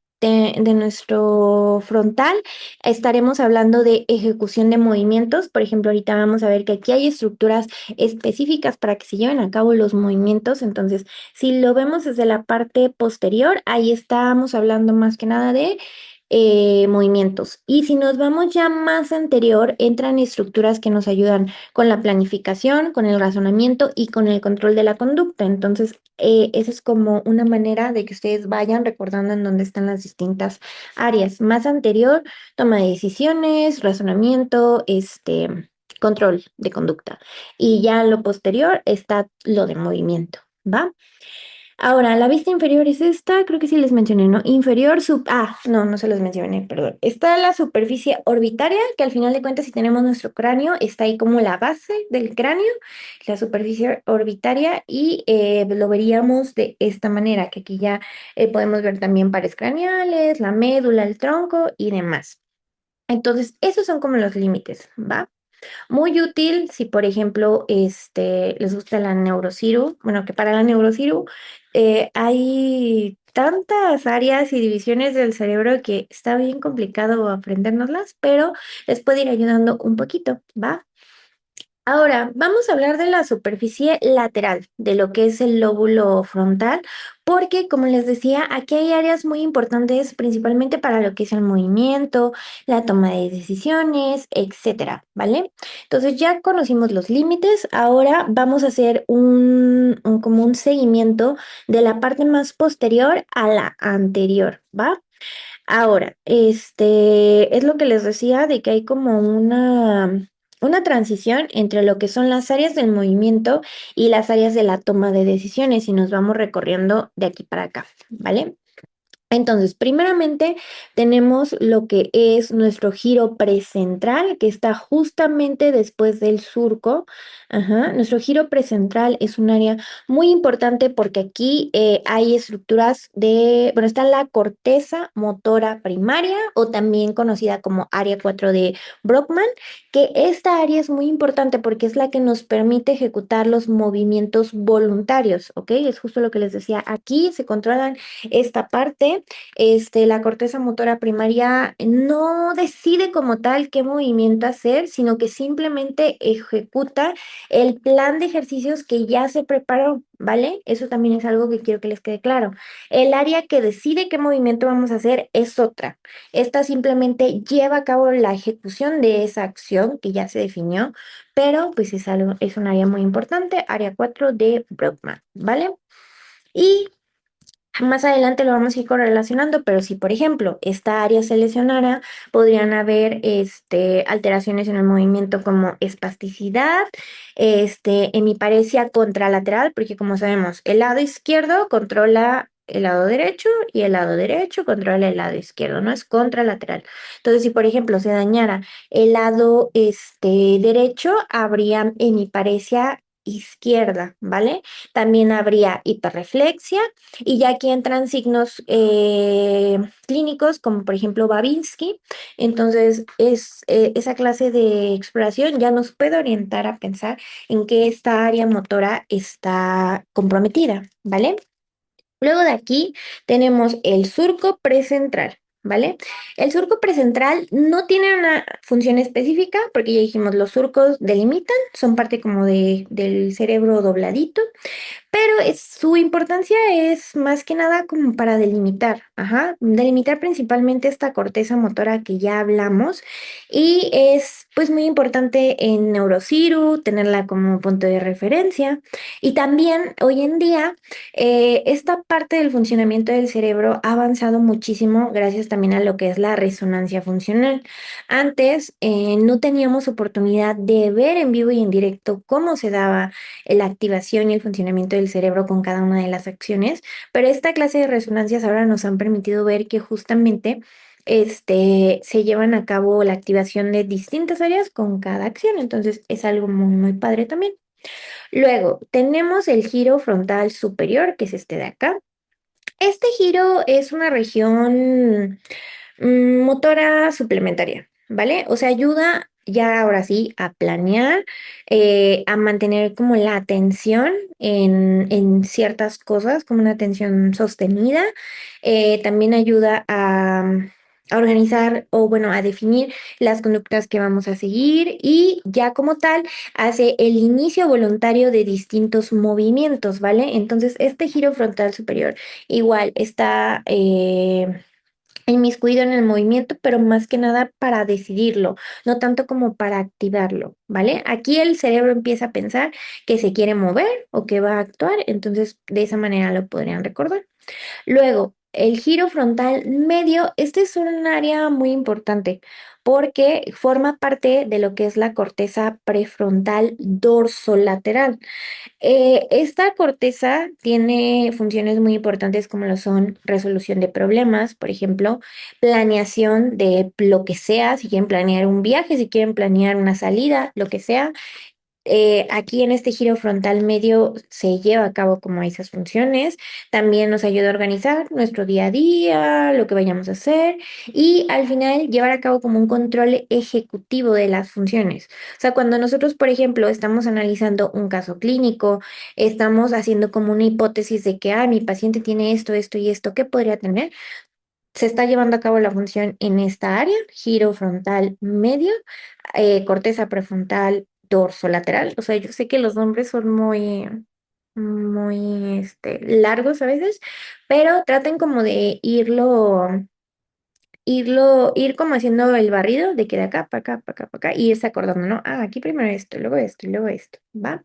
frontal, estaremos hablando de ejecución de movimientos. Por ejemplo, ahorita vamos a ver que aquí hay estructuras específicas para que se lleven a cabo los movimientos. Entonces, si lo vemos desde la parte posterior, ahí estamos hablando más que nada de movimientos. Y si nos vamos ya más anterior, entran estructuras que nos ayudan con la planificación, con el razonamiento y con el control de la conducta. Entonces, esa es como una manera de que ustedes vayan recordando en dónde están las distintas áreas. Más anterior, toma de decisiones, razonamiento, control de conducta. Y ya lo posterior está lo de movimiento, ¿va? Ahora, la vista inferior es esta, creo que sí les mencioné, ¿no? No, no se los mencioné, perdón. Está la superficie orbitaria, que al final de cuentas, si tenemos nuestro cráneo, está ahí como la base del cráneo, la superficie orbitaria, y lo veríamos de esta manera, que aquí ya podemos ver también pares craneales, la médula, el tronco y demás. Entonces, esos son como los límites, ¿va? Muy útil si, por ejemplo, les gusta la neurociru. Bueno, que para la neurociru hay tantas áreas y divisiones del cerebro que está bien complicado aprendérnoslas, pero les puede ir ayudando un poquito, ¿va? Ahora, vamos a hablar de la superficie lateral, de lo que es el lóbulo frontal, porque como les decía, aquí hay áreas muy importantes, principalmente para lo que es el movimiento, la toma de decisiones, etcétera, ¿vale? Entonces ya conocimos los límites, ahora vamos a hacer como un seguimiento de la parte más posterior a la anterior, ¿va? Ahora, es lo que les decía de que hay como una una transición entre lo que son las áreas del movimiento y las áreas de la toma de decisiones y nos vamos recorriendo de aquí para acá, ¿vale? Entonces, primeramente tenemos lo que es nuestro giro precentral, que está justamente después del surco. Ajá. Nuestro giro precentral es un área muy importante porque aquí hay estructuras bueno, está la corteza motora primaria o también conocida como área 4 de Brockman, que esta área es muy importante porque es la que nos permite ejecutar los movimientos voluntarios, ¿ok? Es justo lo que les decía. Aquí se controlan esta parte. La corteza motora primaria no decide como tal qué movimiento hacer, sino que simplemente ejecuta el plan de ejercicios que ya se preparó, ¿vale? Eso también es algo que quiero que les quede claro. El área que decide qué movimiento vamos a hacer es otra. Esta simplemente lleva a cabo la ejecución de esa acción que ya se definió, pero pues es algo, es un área muy importante, área 4 de Brockman, ¿vale? Y más adelante lo vamos a ir correlacionando, pero si, por ejemplo, esta área se lesionara, podrían haber alteraciones en el movimiento como espasticidad, hemiparesia contralateral, porque como sabemos, el lado izquierdo controla el lado derecho y el lado derecho controla el lado izquierdo, no es contralateral. Entonces, si, por ejemplo, se dañara el lado derecho, habría hemiparesia izquierda, ¿vale? También habría hiperreflexia y ya aquí entran signos clínicos como por ejemplo Babinski. Entonces, esa clase de exploración ya nos puede orientar a pensar en qué esta área motora está comprometida, ¿vale? Luego de aquí tenemos el surco precentral, ¿vale? El surco precentral no tiene una función específica porque ya dijimos, los surcos delimitan, son parte como del cerebro dobladito. Pero su importancia es más que nada como para delimitar, ajá, delimitar principalmente esta corteza motora que ya hablamos y es pues muy importante en neurociru, tenerla como punto de referencia y también hoy en día esta parte del funcionamiento del cerebro ha avanzado muchísimo gracias también a lo que es la resonancia funcional. Antes no teníamos oportunidad de ver en vivo y en directo cómo se daba la activación y el funcionamiento del cerebro con cada una de las acciones, pero esta clase de resonancias ahora nos han permitido ver que justamente se llevan a cabo la activación de distintas áreas con cada acción, entonces es algo muy, muy padre también. Luego, tenemos el giro frontal superior, que es este de acá. Este giro es una región motora suplementaria, ¿vale? O sea, ayuda ya ahora sí a planear, a mantener como la atención en ciertas cosas, como una atención sostenida. También ayuda a organizar o bueno, a definir las conductas que vamos a seguir y ya como tal hace el inicio voluntario de distintos movimientos, ¿vale? Entonces, este giro frontal superior igual está inmiscuido en el movimiento, pero más que nada para decidirlo, no tanto como para activarlo, ¿vale? Aquí el cerebro empieza a pensar que se quiere mover o que va a actuar, entonces de esa manera lo podrían recordar. Luego, el giro frontal medio, este es un área muy importante porque forma parte de lo que es la corteza prefrontal dorsolateral. Esta corteza tiene funciones muy importantes como lo son resolución de problemas, por ejemplo, planeación de lo que sea, si quieren planear un viaje, si quieren planear una salida, lo que sea. Aquí en este giro frontal medio se lleva a cabo como esas funciones. También nos ayuda a organizar nuestro día a día, lo que vayamos a hacer y al final llevar a cabo como un control ejecutivo de las funciones. O sea, cuando nosotros, por ejemplo, estamos analizando un caso clínico, estamos haciendo como una hipótesis de que, mi paciente tiene esto, esto y esto, ¿qué podría tener? Se está llevando a cabo la función en esta área, giro frontal medio, corteza prefrontal dorsolateral. O sea, yo sé que los nombres son muy, muy, largos a veces, pero traten como de ir como haciendo el barrido de que de acá para acá, para acá, para acá, y irse acordando, ¿no? Aquí primero esto, luego esto, y luego esto, ¿va?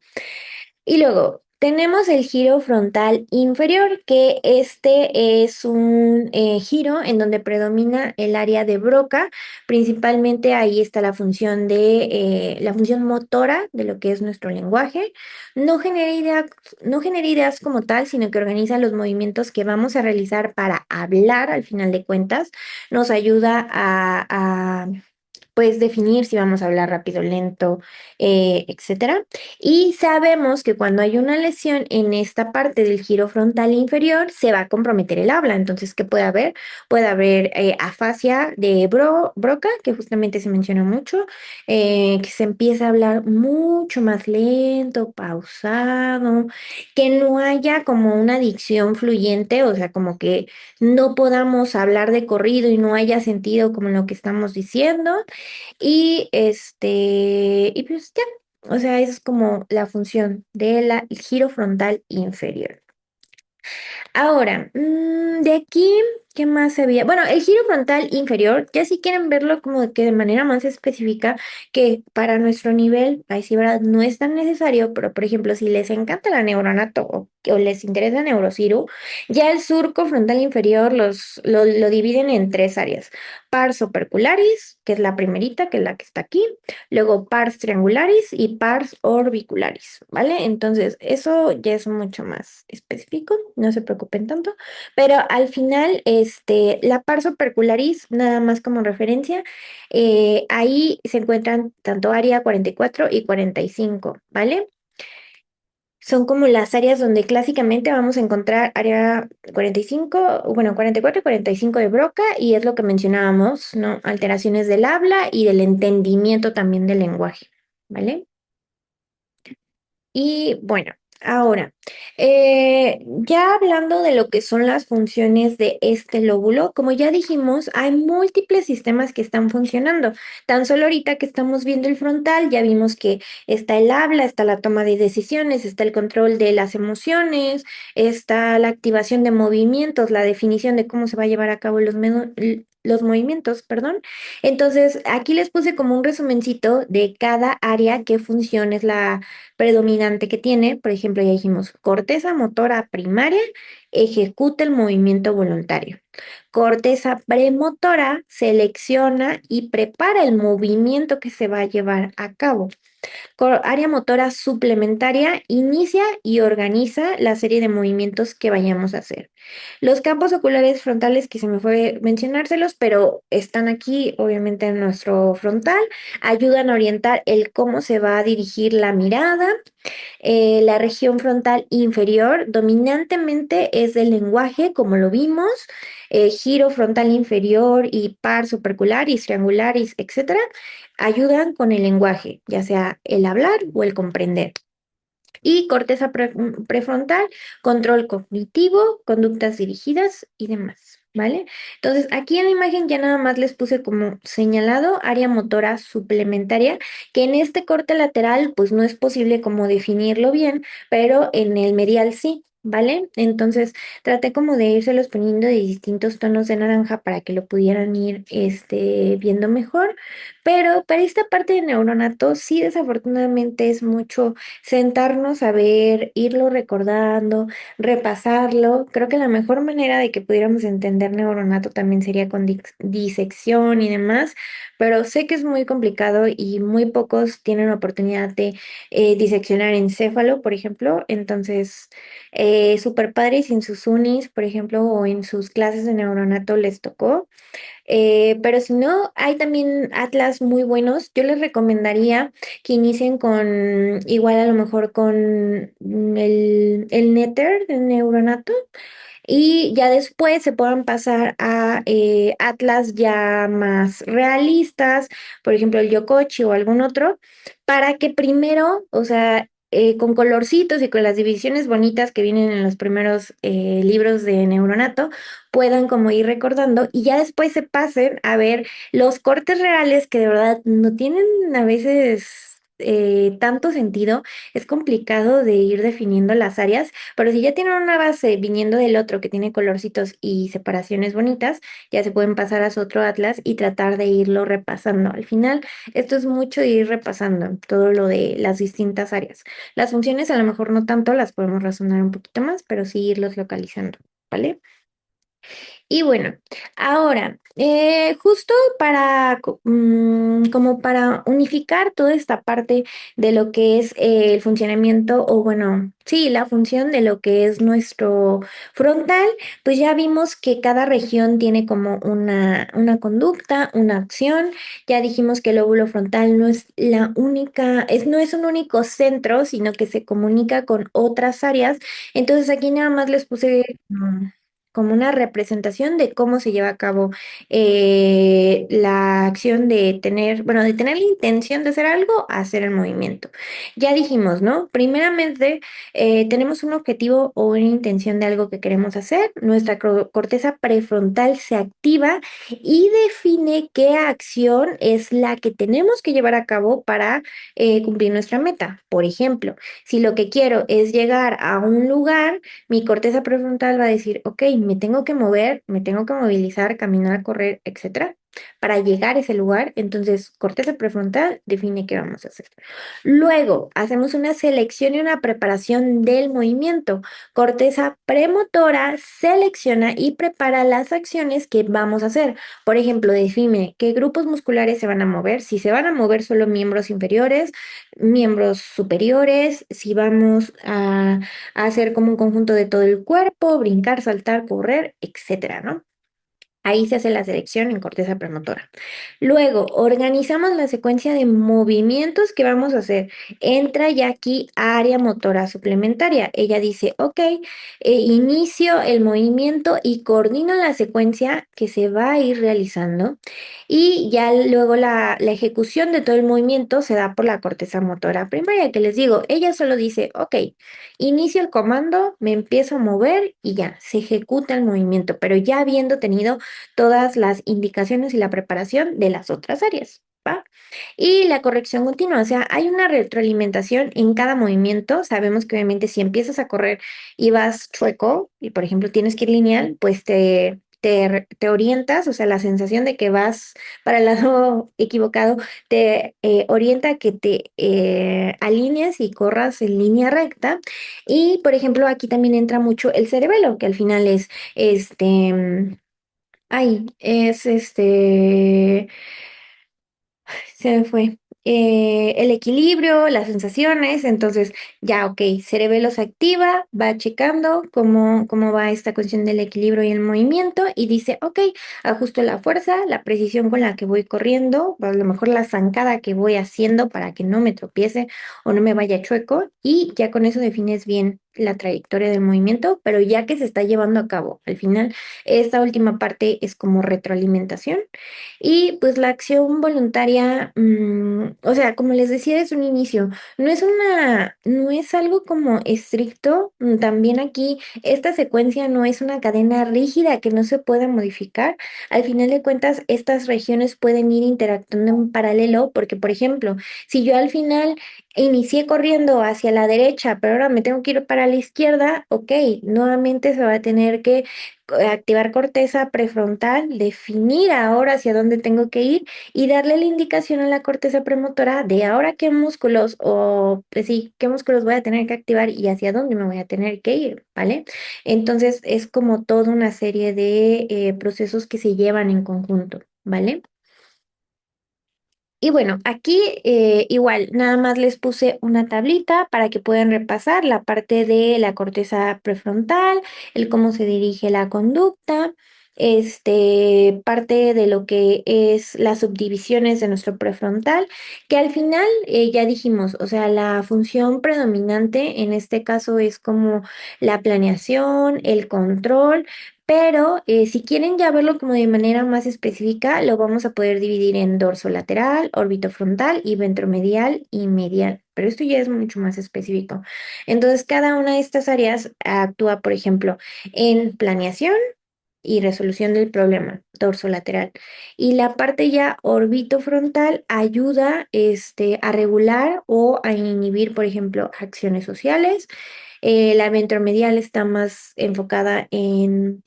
Y luego, Tenemos el giro frontal inferior, que este es un giro en donde predomina el área de Broca. Principalmente ahí está la función la función motora de lo que es nuestro lenguaje. No genera no genera ideas como tal, sino que organiza los movimientos que vamos a realizar para hablar al final de cuentas. Nos ayuda pues definir si vamos a hablar rápido, lento, etcétera. Y sabemos que cuando hay una lesión en esta parte del giro frontal inferior, se va a comprometer el habla. Entonces, ¿qué puede haber? Puede haber afasia de Broca, que justamente se menciona mucho, que se empieza a hablar mucho más lento, pausado, que no haya como una dicción fluyente, o sea, como que no podamos hablar de corrido y no haya sentido como lo que estamos diciendo. Y pues ya, o sea, esa es como la función del giro frontal inferior. Ahora, de aquí, ¿qué más había? Bueno, el giro frontal inferior, ya si quieren verlo como de que de manera más específica, que para nuestro nivel, ahí sí, ¿verdad? No es tan necesario, pero por ejemplo, si les encanta la neuronato o les interesa neurociru, ya el surco frontal inferior lo dividen en tres áreas. Pars opercularis, que es la primerita, que es la que está aquí, luego pars triangularis y pars orbicularis, ¿vale? Entonces, eso ya es mucho más específico, no se preocupen tanto, pero al final, la pars opercularis, nada más como referencia, ahí se encuentran tanto área 44 y 45, ¿vale? Son como las áreas donde clásicamente vamos a encontrar área 45, bueno, 44 y 45 de Broca, y es lo que mencionábamos, ¿no? Alteraciones del habla y del entendimiento también del lenguaje, ¿vale? Y bueno, ahora, ya hablando de lo que son las funciones de este lóbulo, como ya dijimos, hay múltiples sistemas que están funcionando. Tan solo ahorita que estamos viendo el frontal, ya vimos que está el habla, está la toma de decisiones, está el control de las emociones, está la activación de movimientos, la definición de cómo se va a llevar a cabo los movimientos, perdón. Entonces, aquí les puse como un resumencito de cada área, qué función es la predominante que tiene. Por ejemplo, ya dijimos, corteza motora primaria ejecuta el movimiento voluntario. Corteza premotora selecciona y prepara el movimiento que se va a llevar a cabo. Área motora suplementaria inicia y organiza la serie de movimientos que vayamos a hacer. Los campos oculares frontales, que se me fue mencionárselos, pero están aquí obviamente en nuestro frontal, ayudan a orientar el cómo se va a dirigir la mirada. La región frontal inferior dominantemente es del lenguaje, como lo vimos. Giro frontal inferior y par supercularis, triangularis, etcétera, ayudan con el lenguaje, ya sea el hablar o el comprender. Y corteza prefrontal, control cognitivo, conductas dirigidas y demás, ¿vale? Entonces, aquí en la imagen ya nada más les puse como señalado área motora suplementaria, que en este corte lateral pues no es posible como definirlo bien, pero en el medial sí. ¿Vale? Entonces traté como de irselos poniendo de distintos tonos de naranja para que lo pudieran ir viendo mejor, pero para esta parte de neuronato sí desafortunadamente es mucho sentarnos a ver, irlo recordando, repasarlo. Creo que la mejor manera de que pudiéramos entender neuronato también sería con disección y demás, pero sé que es muy complicado y muy pocos tienen la oportunidad de diseccionar encéfalo, por ejemplo. Entonces, super padre si en sus unis, por ejemplo, o en sus clases de neuronato les tocó. Pero si no, hay también atlas muy buenos. Yo les recomendaría que inicien con, igual a lo mejor con el Netter de Neuronato y ya después se puedan pasar a atlas ya más realistas, por ejemplo el Yokochi o algún otro, para que primero, o sea, con colorcitos y con las divisiones bonitas que vienen en los primeros libros de Neuronato, puedan como ir recordando y ya después se pasen a ver los cortes reales que de verdad no tienen a veces. tanto sentido, es complicado de ir definiendo las áreas, pero si ya tienen una base viniendo del otro que tiene colorcitos y separaciones bonitas, ya se pueden pasar a su otro atlas y tratar de irlo repasando. Al final, esto es mucho de ir repasando todo lo de las distintas áreas. Las funciones a lo mejor no tanto, las podemos razonar un poquito más, pero sí irlos localizando, ¿vale? Y bueno, ahora, justo para, como para unificar toda esta parte de lo que es el funcionamiento, o bueno, sí, la función de lo que es nuestro frontal, pues ya vimos que cada región tiene como una conducta, una acción. Ya dijimos que el lóbulo frontal no es la única, no es un único centro, sino que se comunica con otras áreas. Entonces aquí nada más les puse como una representación de cómo se lleva a cabo la acción de tener, bueno, de tener la intención de hacer algo a hacer el movimiento. Ya dijimos, ¿no? Primeramente, tenemos un objetivo o una intención de algo que queremos hacer. Nuestra corteza prefrontal se activa y define qué acción es la que tenemos que llevar a cabo para cumplir nuestra meta. Por ejemplo, si lo que quiero es llegar a un lugar, mi corteza prefrontal va a decir, ok, me tengo que mover, me tengo que movilizar, caminar, correr, etcétera, para llegar a ese lugar. Entonces, corteza prefrontal define qué vamos a hacer. Luego, hacemos una selección y una preparación del movimiento. Corteza premotora selecciona y prepara las acciones que vamos a hacer. Por ejemplo, define qué grupos musculares se van a mover, si se van a mover solo miembros inferiores, miembros superiores, si vamos a hacer como un conjunto de todo el cuerpo, brincar, saltar, correr, etcétera, ¿no? Ahí se hace la selección en corteza premotora. Luego, organizamos la secuencia de movimientos que vamos a hacer. Entra ya aquí área motora suplementaria. Ella dice, ok, inicio el movimiento y coordino la secuencia que se va a ir realizando. Y ya luego la ejecución de todo el movimiento se da por la corteza motora primaria, que les digo, ella solo dice, ok, inicio el comando, me empiezo a mover y ya, se ejecuta el movimiento, pero ya habiendo tenido todas las indicaciones y la preparación de las otras áreas, ¿va? Y la corrección continua, o sea, hay una retroalimentación en cada movimiento. Sabemos que obviamente si empiezas a correr y vas chueco, y por ejemplo tienes que ir lineal, pues te orientas, o sea, la sensación de que vas para el lado equivocado te orienta a que te alinees y corras en línea recta. Y por ejemplo, aquí también entra mucho el cerebelo, que al final es este. Ay, es se me fue. El equilibrio, las sensaciones, entonces ya, ok, cerebelo se activa, va checando cómo va esta cuestión del equilibrio y el movimiento y dice, ok, ajusto la fuerza, la precisión con la que voy corriendo, a lo mejor la zancada que voy haciendo para que no me tropiece o no me vaya chueco y ya con eso defines bien la trayectoria del movimiento, pero ya que se está llevando a cabo, al final, esta última parte es como retroalimentación y pues la acción voluntaria, o sea, como les decía desde un inicio, no es algo como estricto. También aquí esta secuencia no es una cadena rígida que no se pueda modificar. Al final de cuentas, estas regiones pueden ir interactuando en paralelo porque, por ejemplo, si yo al final inicié corriendo hacia la derecha, pero ahora me tengo que ir para la izquierda, ok, nuevamente se va a tener que activar corteza prefrontal, definir ahora hacia dónde tengo que ir y darle la indicación a la corteza premotora de ahora qué músculos o pues sí, qué músculos voy a tener que activar y hacia dónde me voy a tener que ir, ¿vale? Entonces es como toda una serie de procesos que se llevan en conjunto, ¿vale? Y bueno, aquí igual, nada más les puse una tablita para que puedan repasar la parte de la corteza prefrontal, el cómo se dirige la conducta, parte de lo que es las subdivisiones de nuestro prefrontal, que al final ya dijimos, o sea, la función predominante en este caso es como la planeación, el control. Pero si quieren ya verlo como de manera más específica, lo vamos a poder dividir en dorso lateral, orbitofrontal y ventromedial y medial. Pero esto ya es mucho más específico. Entonces, cada una de estas áreas actúa, por ejemplo, en planeación y resolución del problema dorsolateral. Y la parte ya orbitofrontal ayuda a regular o a inhibir, por ejemplo, acciones sociales. La ventromedial está más enfocada en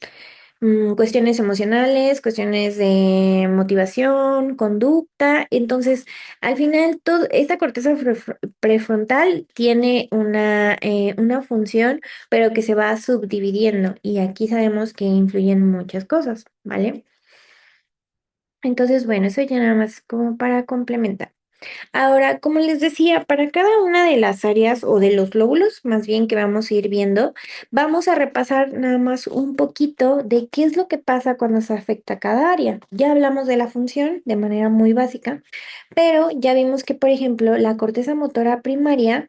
cuestiones emocionales, cuestiones de motivación, conducta. Entonces, al final, esta corteza prefrontal tiene una función, pero que se va subdividiendo. Y aquí sabemos que influyen muchas cosas, ¿vale? Entonces, bueno, eso ya nada más como para complementar. Ahora, como les decía, para cada una de las áreas o de los lóbulos, más bien que vamos a ir viendo, vamos a repasar nada más un poquito de qué es lo que pasa cuando se afecta cada área. Ya hablamos de la función de manera muy básica, pero ya vimos que, por ejemplo, la corteza motora primaria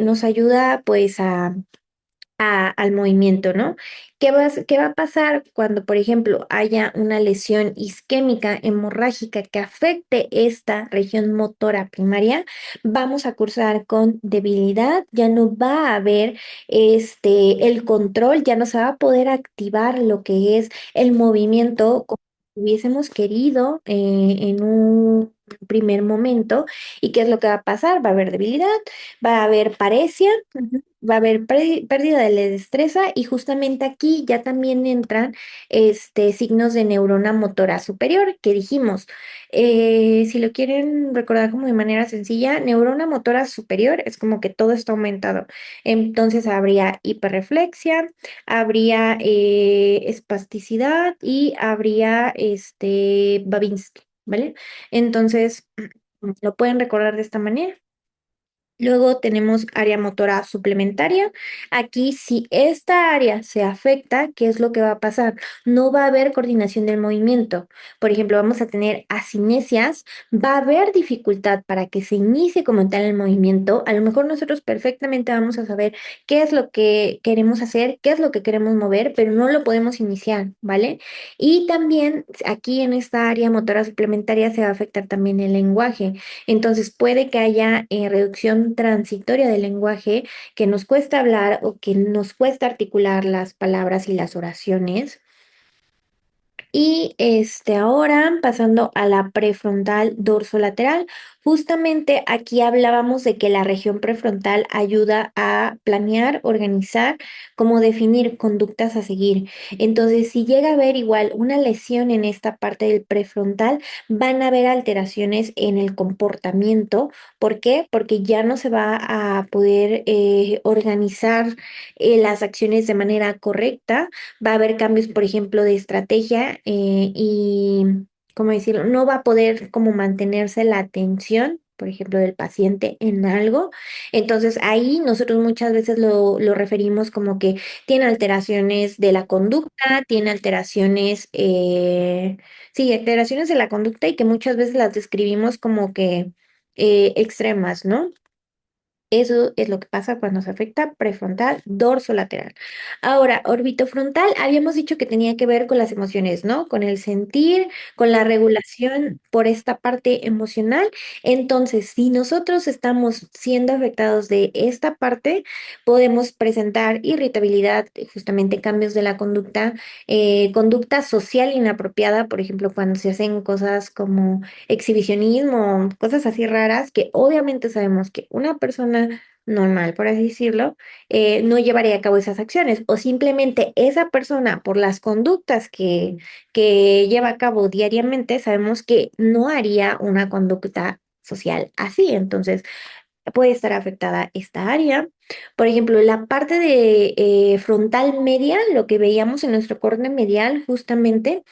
nos ayuda pues al movimiento, ¿no? ¿Qué va a pasar cuando, por ejemplo, haya una lesión isquémica hemorrágica que afecte esta región motora primaria? Vamos a cursar con debilidad, ya no va a haber el control, ya no se va a poder activar lo que es el movimiento como hubiésemos querido en un primer momento. ¿Y qué es lo que va a pasar? Va a haber debilidad, va a haber paresia. Va a haber pérdida de la destreza y justamente aquí ya también entran signos de neurona motora superior que dijimos. Si lo quieren recordar como de manera sencilla, neurona motora superior es como que todo está aumentado. Entonces habría hiperreflexia, habría espasticidad y habría Babinski, ¿vale? Entonces, lo pueden recordar de esta manera. Luego tenemos área motora suplementaria. Aquí, si esta área se afecta, ¿qué es lo que va a pasar? No va a haber coordinación del movimiento. Por ejemplo, vamos a tener acinesias, va a haber dificultad para que se inicie como tal el movimiento. A lo mejor nosotros perfectamente vamos a saber qué es lo que queremos hacer, qué es lo que queremos mover, pero no lo podemos iniciar, ¿vale? Y también aquí en esta área motora suplementaria se va a afectar también el lenguaje. Entonces puede que haya reducción transitoria del lenguaje, que nos cuesta hablar o que nos cuesta articular las palabras y las oraciones. Y ahora pasando a la prefrontal dorsolateral, justamente aquí hablábamos de que la región prefrontal ayuda a planear, organizar, como definir conductas a seguir. Entonces, si llega a haber igual una lesión en esta parte del prefrontal, van a haber alteraciones en el comportamiento. ¿Por qué? Porque ya no se va a poder organizar las acciones de manera correcta. Va a haber cambios, por ejemplo, de estrategia y, ¿cómo decirlo? No va a poder como mantenerse la atención, por ejemplo, del paciente en algo. Entonces ahí nosotros muchas veces lo referimos como que tiene alteraciones de la conducta, tiene alteraciones, sí, alteraciones de la conducta y que muchas veces las describimos como que extremas, ¿no? Eso es lo que pasa cuando se afecta prefrontal, dorso lateral. Ahora, orbitofrontal, habíamos dicho que tenía que ver con las emociones, ¿no? Con el sentir, con la regulación por esta parte emocional. Entonces, si nosotros estamos siendo afectados de esta parte, podemos presentar irritabilidad, justamente cambios de la conducta, conducta social inapropiada, por ejemplo, cuando se hacen cosas como exhibicionismo, cosas así raras que obviamente sabemos que una persona normal, por así decirlo, no llevaría a cabo esas acciones o simplemente esa persona por las conductas que lleva a cabo diariamente, sabemos que no haría una conducta social así. Entonces, puede estar afectada esta área. Por ejemplo, la parte de frontal media, lo que veíamos en nuestro corte medial, justamente,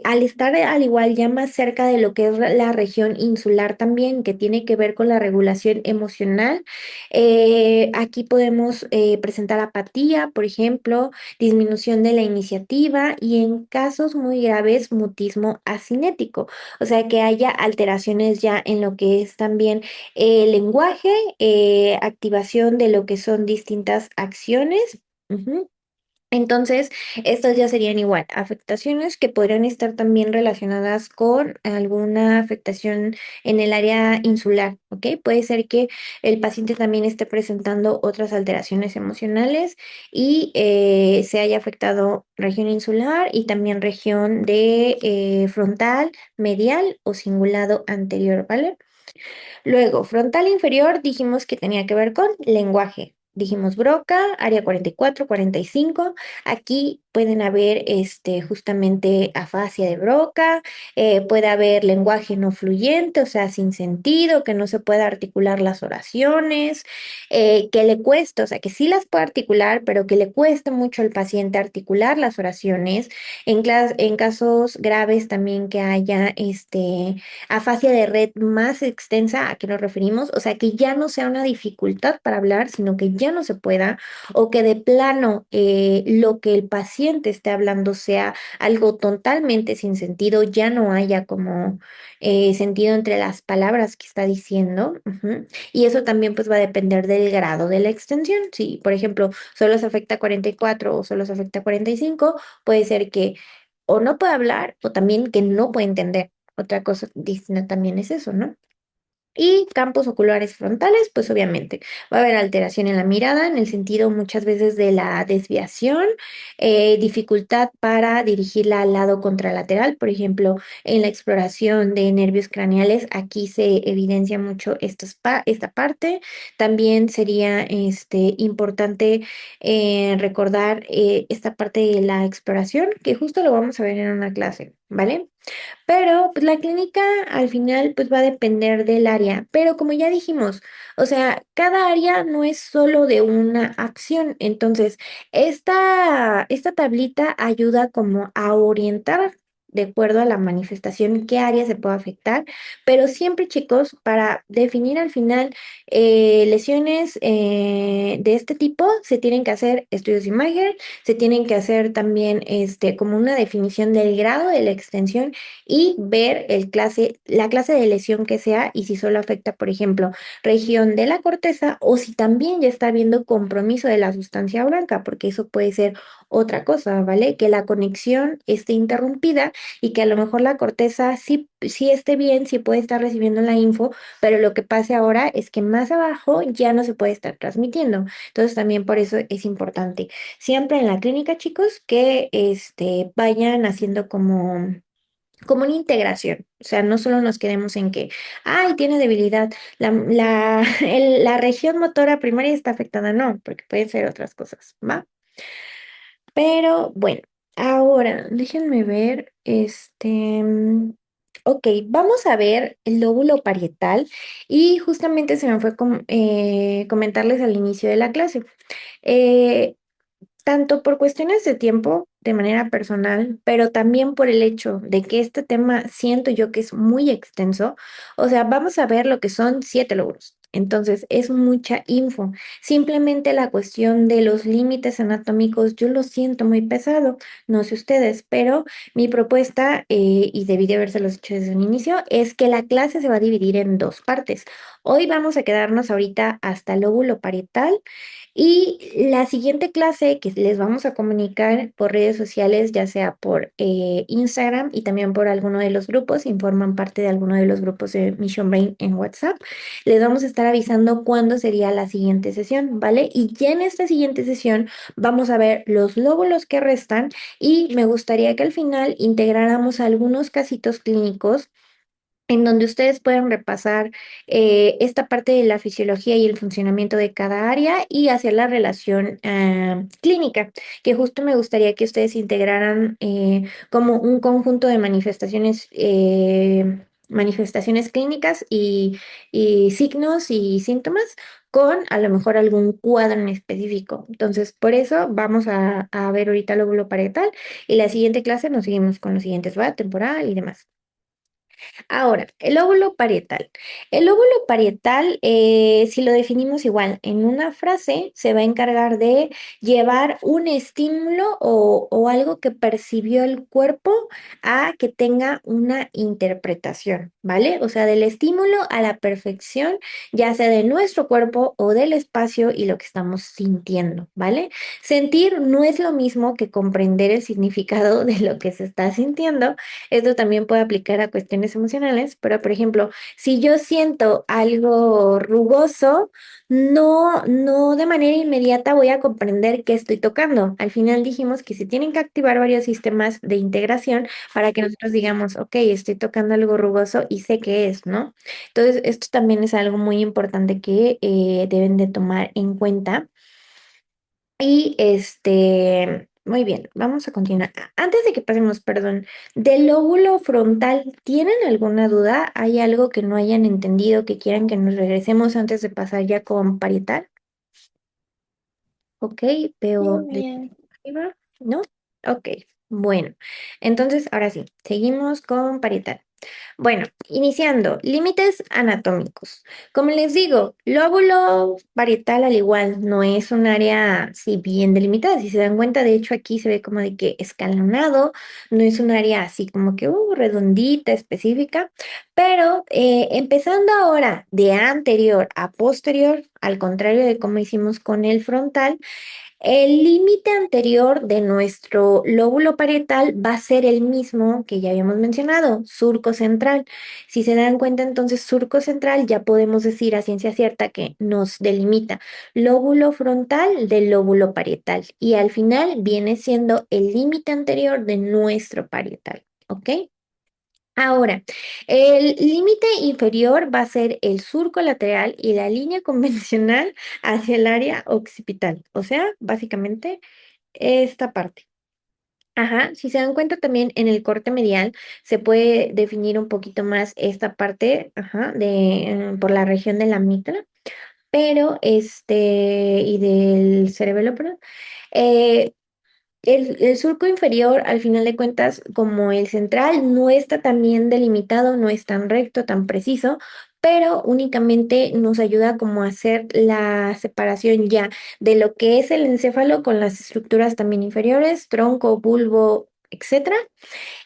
al estar al igual ya más cerca de lo que es la región insular también, que tiene que ver con la regulación emocional, aquí podemos presentar apatía, por ejemplo, disminución de la iniciativa y en casos muy graves, mutismo asinético, o sea que haya alteraciones ya en lo que es también lenguaje, activación de lo que son distintas acciones. Ujú. Entonces, estas ya serían igual, afectaciones que podrían estar también relacionadas con alguna afectación en el área insular, ¿ok? Puede ser que el paciente también esté presentando otras alteraciones emocionales y se haya afectado región insular y también región de frontal, medial o cingulado anterior, ¿vale? Luego, frontal inferior dijimos que tenía que ver con lenguaje. Dijimos Broca, área 44, 45. Aquí pueden haber justamente afasia de Broca, puede haber lenguaje no fluyente, o sea, sin sentido, que no se pueda articular las oraciones, que le cuesta, o sea, que sí las puede articular, pero que le cuesta mucho al paciente articular las oraciones. En casos graves también que haya afasia de red más extensa, ¿a qué nos referimos? O sea, que ya no sea una dificultad para hablar, sino que ya no se pueda, o que de plano lo que el paciente esté hablando sea algo totalmente sin sentido, ya no haya como sentido entre las palabras que está diciendo. Ujú. Y eso también pues va a depender del grado de la extensión. Si, por ejemplo, solo se afecta a 44 o solo se afecta a 45, puede ser que o no puede hablar o también que no puede entender. Otra cosa distinta también es eso, ¿no? Y campos oculares frontales, pues obviamente va a haber alteración en la mirada, en el sentido muchas veces de la desviación, dificultad para dirigirla al lado contralateral, por ejemplo, en la exploración de nervios craneales, aquí se evidencia mucho esta parte. También sería importante recordar esta parte de la exploración, que justo lo vamos a ver en una clase, ¿vale? Pero pues, la clínica al final pues va a depender del área, pero como ya dijimos, o sea, cada área no es solo de una acción, entonces esta tablita ayuda como a orientar de acuerdo a la manifestación qué área se puede afectar, pero siempre chicos, para definir al final lesiones de este tipo, se tienen que hacer estudios de imagen, se tienen que hacer también como una definición del grado de la extensión y ver la clase de lesión que sea y si solo afecta, por ejemplo, región de la corteza o si también ya está habiendo compromiso de la sustancia blanca, porque eso puede ser otra cosa, ¿vale? Que la conexión esté interrumpida y que a lo mejor la corteza sí esté bien, sí puede estar recibiendo la info, pero lo que pase ahora es que más abajo ya no se puede estar transmitiendo. Entonces también por eso es importante siempre en la clínica, chicos, que vayan haciendo como una integración. O sea, no solo nos quedemos en que, ay, tiene debilidad, la región motora primaria está afectada, no, porque pueden ser otras cosas, ¿va? Pero bueno, ahora déjenme ver, ok, vamos a ver el lóbulo parietal y justamente se me fue comentarles al inicio de la clase. Eh, Tanto por cuestiones de tiempo, de manera personal, pero también por el hecho de que este tema siento yo que es muy extenso. O sea, vamos a ver lo que son 7 lóbulos. Entonces, es mucha info. Simplemente la cuestión de los límites anatómicos, yo lo siento muy pesado, no sé ustedes, pero mi propuesta, y debí de habérselos dicho desde un inicio, es que la clase se va a dividir en dos partes. Hoy vamos a quedarnos ahorita hasta el lóbulo parietal y la siguiente clase que les vamos a comunicar por redes sociales, ya sea por Instagram y también por alguno de los grupos, informan parte de alguno de los grupos de Mission Brain en WhatsApp, les vamos a estar avisando cuándo sería la siguiente sesión, ¿vale? Y ya en esta siguiente sesión vamos a ver los lóbulos que restan y me gustaría que al final integráramos algunos casitos clínicos en donde ustedes puedan repasar esta parte de la fisiología y el funcionamiento de cada área y hacer la relación clínica, que justo me gustaría que ustedes integraran como un conjunto de manifestaciones clínicas y signos y síntomas con a lo mejor algún cuadro en específico. Entonces, por eso vamos a ver ahorita el lóbulo parietal y la siguiente clase nos seguimos con los siguientes, ¿va? Temporal y demás. Ahora, el óvulo parietal. El óvulo parietal, si lo definimos igual en una frase, se va a encargar de llevar un estímulo o algo que percibió el cuerpo a que tenga una interpretación, ¿vale? O sea, del estímulo a la perfección, ya sea de nuestro cuerpo o del espacio y lo que estamos sintiendo, ¿vale? Sentir no es lo mismo que comprender el significado de lo que se está sintiendo. Esto también puede aplicar a cuestiones emocionales, pero por ejemplo, si yo siento algo rugoso, no de manera inmediata voy a comprender qué estoy tocando. Al final dijimos que se tienen que activar varios sistemas de integración para que nosotros digamos, ok, estoy tocando algo rugoso y sé qué es, ¿no? Entonces, esto también es algo muy importante que deben de tomar en cuenta. Y muy bien, vamos a continuar. Antes de que pasemos, perdón, del lóbulo frontal, ¿tienen alguna duda? ¿Hay algo que no hayan entendido que quieran que nos regresemos antes de pasar ya con parietal? Ok, veo Muy de bien. arriba, ¿no? Ok, bueno, entonces ahora sí, seguimos con parietal. Bueno, iniciando, límites anatómicos. Como les digo, lóbulo parietal al igual no es un área así bien delimitada. Si se dan cuenta, de hecho aquí se ve como de que escalonado, no es un área así como que redondita, específica, pero empezando ahora de anterior a posterior, al contrario de como hicimos con el frontal, el límite anterior de nuestro lóbulo parietal va a ser el mismo que ya habíamos mencionado, surco central. Si se dan cuenta, entonces surco central ya podemos decir a ciencia cierta que nos delimita lóbulo frontal del lóbulo parietal y al final viene siendo el límite anterior de nuestro parietal, ¿ok? Ahora, el límite inferior va a ser el surco lateral y la línea convencional hacia el área occipital, o sea, básicamente esta parte. Ajá, si se dan cuenta también en el corte medial se puede definir un poquito más esta parte, ajá, por la región de la mitral, pero y del cerebelo, perdón. eh, el surco inferior, al final de cuentas, como el central, no está tan bien delimitado, no es tan recto, tan preciso, pero únicamente nos ayuda como a hacer la separación ya de lo que es el encéfalo con las estructuras también inferiores, tronco, bulbo, etcétera.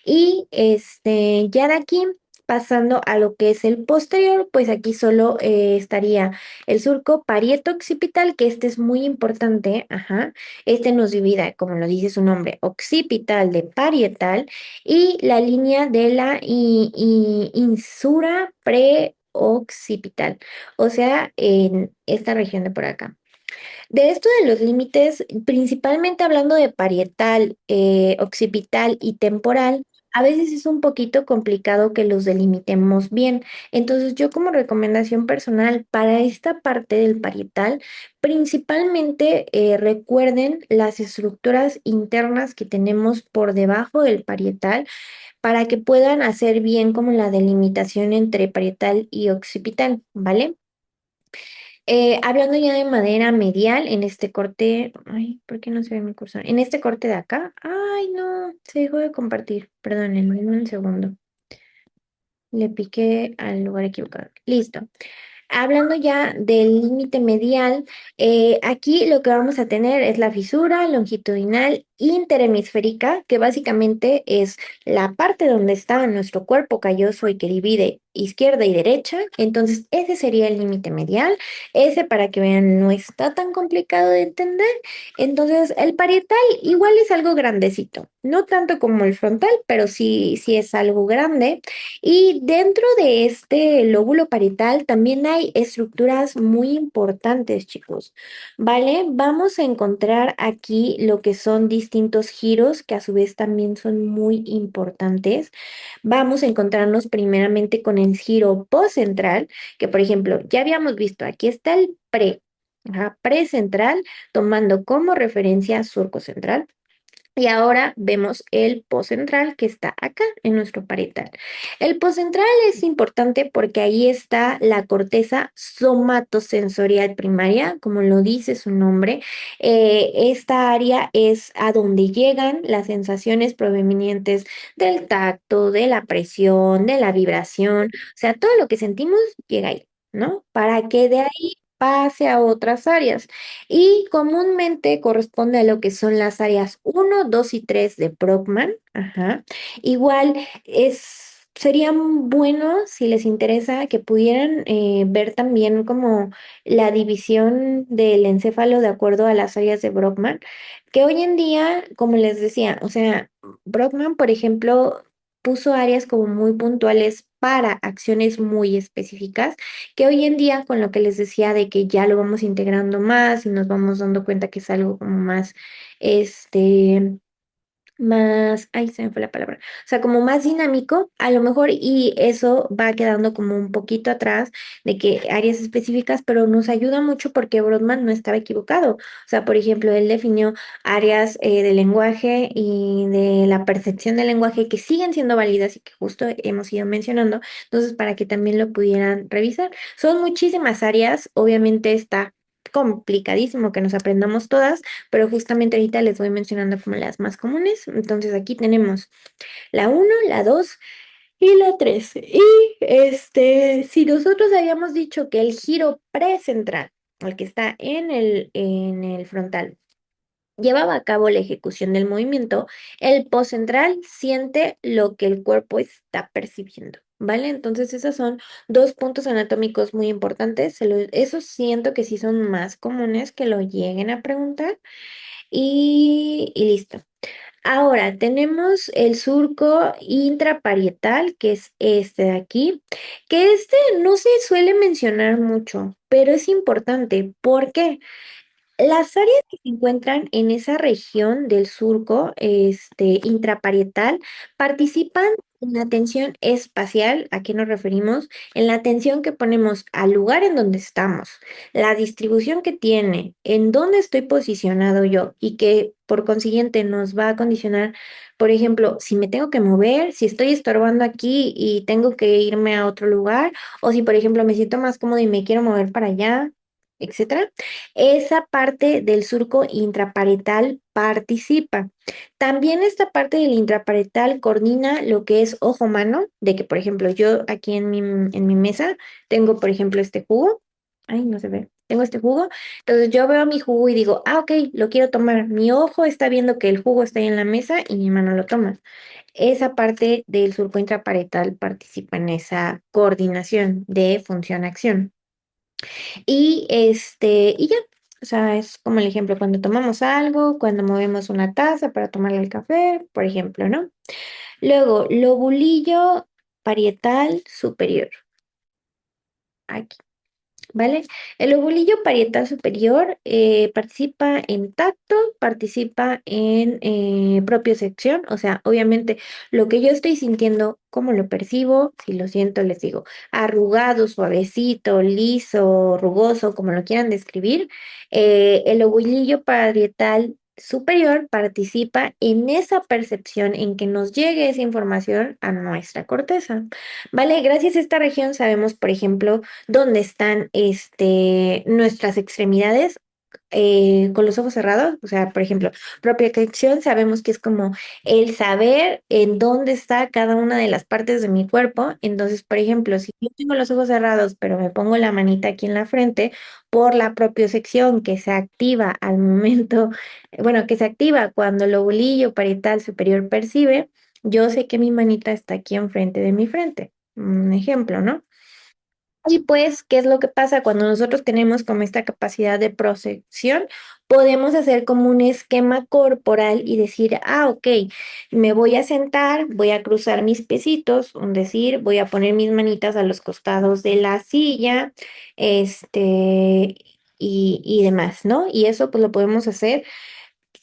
Y ya de aquí, pasando a lo que es el posterior, pues aquí solo estaría el surco parieto-occipital, que este es muy importante, ajá. Este nos divide, como lo dice su nombre, occipital de parietal y la línea de la insura preoccipital, o sea, en esta región de por acá. De esto de los límites, principalmente hablando de parietal, occipital y temporal, a veces es un poquito complicado que los delimitemos bien. Entonces, yo como recomendación personal para esta parte del parietal, principalmente recuerden las estructuras internas que tenemos por debajo del parietal para que puedan hacer bien como la delimitación entre parietal y occipital, ¿vale? Hablando ya de madera medial, en este corte, ay, ¿por qué no se ve mi cursor? En este corte de acá, ay, no, se dejó de compartir, perdónenme un segundo, le piqué al lugar equivocado. Listo. Hablando ya del límite medial, aquí lo que vamos a tener es la fisura longitudinal interhemisférica, que básicamente es la parte donde está nuestro cuerpo calloso y que divide izquierda y derecha. Entonces, ese sería el límite medial. Ese, para que vean, no está tan complicado de entender. Entonces, el parietal igual es algo grandecito, no tanto como el frontal, pero sí, sí es algo grande. Y dentro de este lóbulo parietal también hay estructuras muy importantes, chicos, ¿vale? Vamos a encontrar aquí lo que son distintos giros que a su vez también son muy importantes. Vamos a encontrarnos primeramente con el giro postcentral, que por ejemplo, ya habíamos visto, aquí está el pre. Ajá, precentral, tomando como referencia surco central. Y ahora vemos el poscentral que está acá en nuestro parietal. El poscentral es importante porque ahí está la corteza somatosensorial primaria, como lo dice su nombre. Esta área es a donde llegan las sensaciones provenientes del tacto, de la presión, de la vibración, o sea, todo lo que sentimos llega ahí, ¿no? Para que de ahí pase a otras áreas y comúnmente corresponde a lo que son las áreas uno, 2 y 3 de Brockman. Ajá. Igual sería bueno, si les interesa, que pudieran ver también como la división del encéfalo de acuerdo a las áreas de Brockman, que hoy en día, como les decía, o sea, Brockman, por ejemplo, puso áreas como muy puntuales para acciones muy específicas que hoy en día con lo que les decía de que ya lo vamos integrando más y nos vamos dando cuenta que es algo como más, este, más, ay, se me fue la palabra, o sea, como más dinámico, a lo mejor, y eso va quedando como un poquito atrás de que áreas específicas, pero nos ayuda mucho porque Brodmann no estaba equivocado. O sea, por ejemplo, él definió áreas del lenguaje y de la percepción del lenguaje que siguen siendo válidas y que justo hemos ido mencionando, entonces para que también lo pudieran revisar. Son muchísimas áreas, obviamente está complicadísimo que nos aprendamos todas, pero justamente ahorita les voy mencionando como las más comunes. Entonces aquí tenemos la uno, la 2 y la 3. Y si nosotros habíamos dicho que el giro precentral, el que está en el frontal, llevaba a cabo la ejecución del movimiento, el postcentral siente lo que el cuerpo está percibiendo. ¿Vale? Entonces, esos son dos puntos anatómicos muy importantes. Esos siento que sí son más comunes que lo lleguen a preguntar. Y listo. Ahora tenemos el surco intraparietal, que es este de aquí, que este no se suele mencionar mucho, pero es importante. ¿Por qué? Las áreas que se encuentran en esa región del surco, intraparietal, participan en la atención espacial. ¿A qué nos referimos? En la atención que ponemos al lugar en donde estamos, la distribución que tiene, en dónde estoy posicionado yo y que por consiguiente nos va a condicionar, por ejemplo, si me tengo que mover, si estoy estorbando aquí y tengo que irme a otro lugar, o si, por ejemplo, me siento más cómodo y me quiero mover para allá, etcétera. Esa parte del surco intraparietal participa. También esta parte del intraparietal coordina lo que es ojo-mano, de que, por ejemplo, yo aquí en mi mesa tengo, por ejemplo, este jugo. Ay, no se ve. Tengo este jugo. Entonces yo veo mi jugo y digo, ah, ok, lo quiero tomar. Mi ojo está viendo que el jugo está ahí en la mesa y mi mano lo toma. Esa parte del surco intraparietal participa en esa coordinación de función-acción. Y ya, o sea, es como el ejemplo cuando tomamos algo, cuando movemos una taza para tomarle el café, por ejemplo, ¿no? Luego, lobulillo parietal superior. Aquí. ¿Vale? El lobulillo parietal superior participa en tacto, participa en propiocepción, o sea, obviamente lo que yo estoy sintiendo, cómo lo percibo, si lo siento, les digo, arrugado, suavecito, liso, rugoso, como lo quieran describir, el lobulillo parietal superior participa en esa percepción, en que nos llegue esa información a nuestra corteza. ¿Vale? Gracias a esta región sabemos, por ejemplo, dónde están nuestras extremidades con los ojos cerrados. O sea, por ejemplo, propia atención, sabemos que es como el saber en dónde está cada una de las partes de mi cuerpo. Entonces, por ejemplo, si yo tengo los ojos cerrados, pero me pongo la manita aquí en la frente, por la propiocepción que se activa al momento, bueno, que se activa cuando el lobulillo parietal superior percibe, yo sé que mi manita está aquí enfrente de mi frente. Un ejemplo, ¿no? Y pues, ¿qué es lo que pasa cuando nosotros tenemos como esta capacidad de proyección? Podemos hacer como un esquema corporal y decir, ah, ok, me voy a sentar, voy a cruzar mis piecitos, un decir, voy a poner mis manitas a los costados de la silla, y demás, ¿no? Y eso pues lo podemos hacer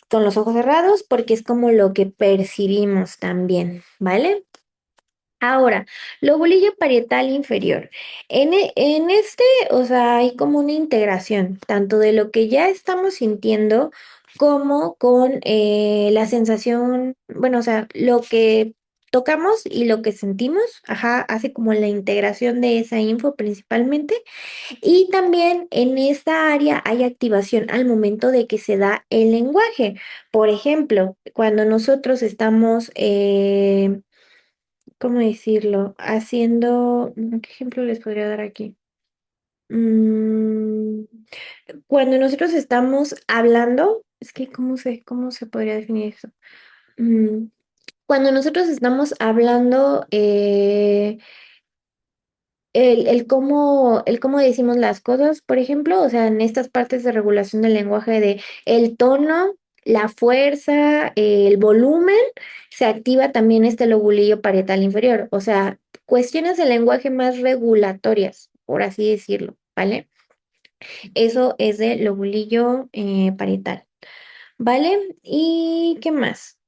con los ojos cerrados porque es como lo que percibimos también, ¿vale? Ahora, lobulillo parietal inferior. En este, o sea, hay como una integración, tanto de lo que ya estamos sintiendo como con la sensación, bueno, o sea, lo que tocamos y lo que sentimos, ajá, hace como la integración de esa info principalmente. Y también en esta área hay activación al momento de que se da el lenguaje. Por ejemplo, cuando nosotros estamos, ¿cómo decirlo? Haciendo, ¿qué ejemplo les podría dar aquí? Mm, Cuando nosotros estamos hablando, es que cómo se podría definir eso? Mm, Cuando nosotros estamos hablando, el cómo decimos las cosas, por ejemplo, o sea, en estas partes de regulación del lenguaje de el tono, la fuerza, el volumen, se activa también este lobulillo parietal inferior, o sea, cuestiones del lenguaje más regulatorias, por así decirlo, ¿vale? Eso es del lobulillo parietal, ¿vale? ¿Y qué más?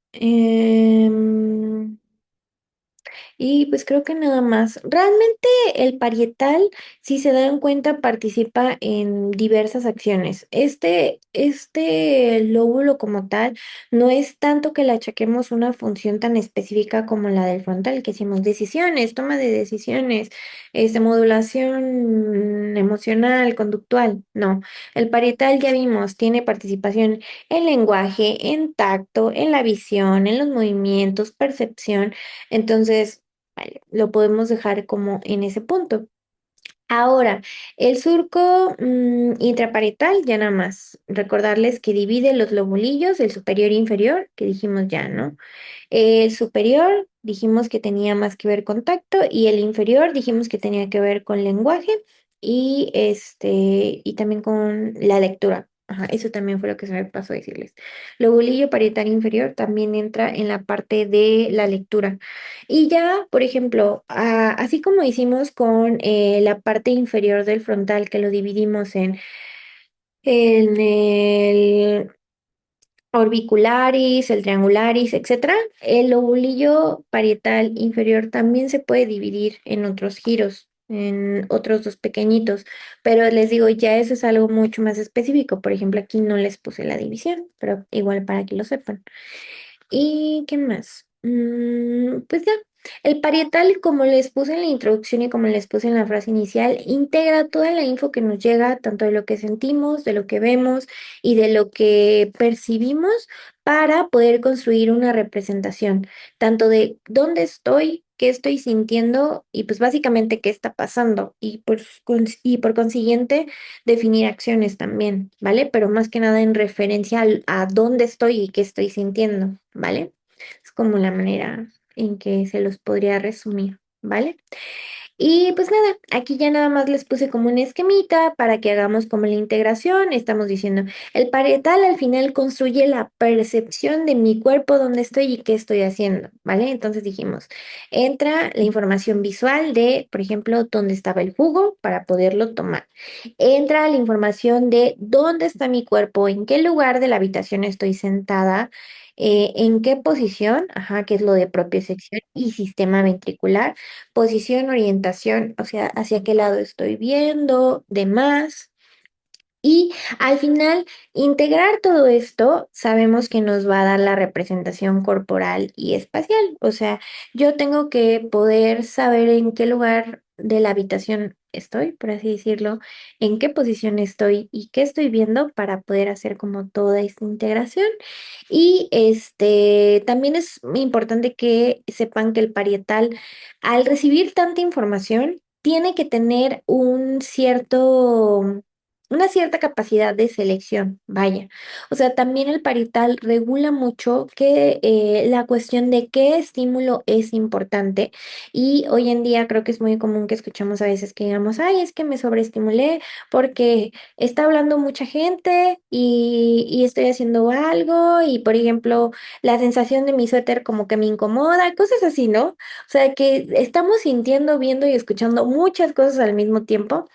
Y pues creo que nada más. Realmente el parietal, si se dan cuenta, participa en diversas acciones. Este lóbulo como tal no es tanto que le achaquemos una función tan específica como la del frontal, que hicimos decisiones, toma de decisiones, modulación emocional, conductual. No, el parietal ya vimos, tiene participación en lenguaje, en tacto, en la visión, en los movimientos, percepción. Entonces, vale, lo podemos dejar como en ese punto. Ahora, el surco intraparietal, ya nada más recordarles que divide los lobulillos, el superior e inferior, que dijimos ya, ¿no? El superior dijimos que tenía más que ver con tacto y el inferior dijimos que tenía que ver con lenguaje y y también con la lectura. Ajá, eso también fue lo que se me pasó a decirles. Lobulillo parietal inferior también entra en la parte de la lectura. Y ya, por ejemplo, así como hicimos con la parte inferior del frontal, que lo dividimos en el orbicularis, el triangularis, etcétera, el lobulillo parietal inferior también se puede dividir en otros giros, en otros dos pequeñitos, pero les digo, ya eso es algo mucho más específico. Por ejemplo, aquí no les puse la división, pero igual para que lo sepan. ¿Y qué más? Pues ya, el parietal, como les puse en la introducción y como les puse en la frase inicial, integra toda la info que nos llega, tanto de lo que sentimos, de lo que vemos y de lo que percibimos para poder construir una representación, tanto de dónde estoy, qué estoy sintiendo y pues básicamente qué está pasando y por consiguiente definir acciones también, ¿vale? Pero más que nada en referencia a dónde estoy y qué estoy sintiendo, ¿vale? Es como la manera en que se los podría resumir, ¿vale? Y pues nada, aquí ya nada más les puse como un esquemita para que hagamos como la integración. Estamos diciendo, el parietal al final construye la percepción de mi cuerpo, dónde estoy y qué estoy haciendo, ¿vale? Entonces dijimos, entra la información visual de, por ejemplo, dónde estaba el jugo para poderlo tomar. Entra la información de dónde está mi cuerpo, en qué lugar de la habitación estoy sentada. En qué posición, ajá, que es lo de propiocepción y sistema ventricular, posición, orientación, o sea, hacia qué lado estoy viendo, demás. Y al final, integrar todo esto, sabemos que nos va a dar la representación corporal y espacial. O sea, yo tengo que poder saber en qué lugar de la habitación estoy, por así decirlo, en qué posición estoy y qué estoy viendo para poder hacer como toda esta integración. Y también es muy importante que sepan que el parietal, al recibir tanta información, tiene que tener una cierta capacidad de selección, vaya. O sea, también el parietal regula mucho que la cuestión de qué estímulo es importante y hoy en día creo que es muy común que escuchamos a veces que digamos, ay, es que me sobreestimulé porque está hablando mucha gente y estoy haciendo algo y, por ejemplo, la sensación de mi suéter como que me incomoda, cosas así, ¿no? O sea, que estamos sintiendo, viendo y escuchando muchas cosas al mismo tiempo.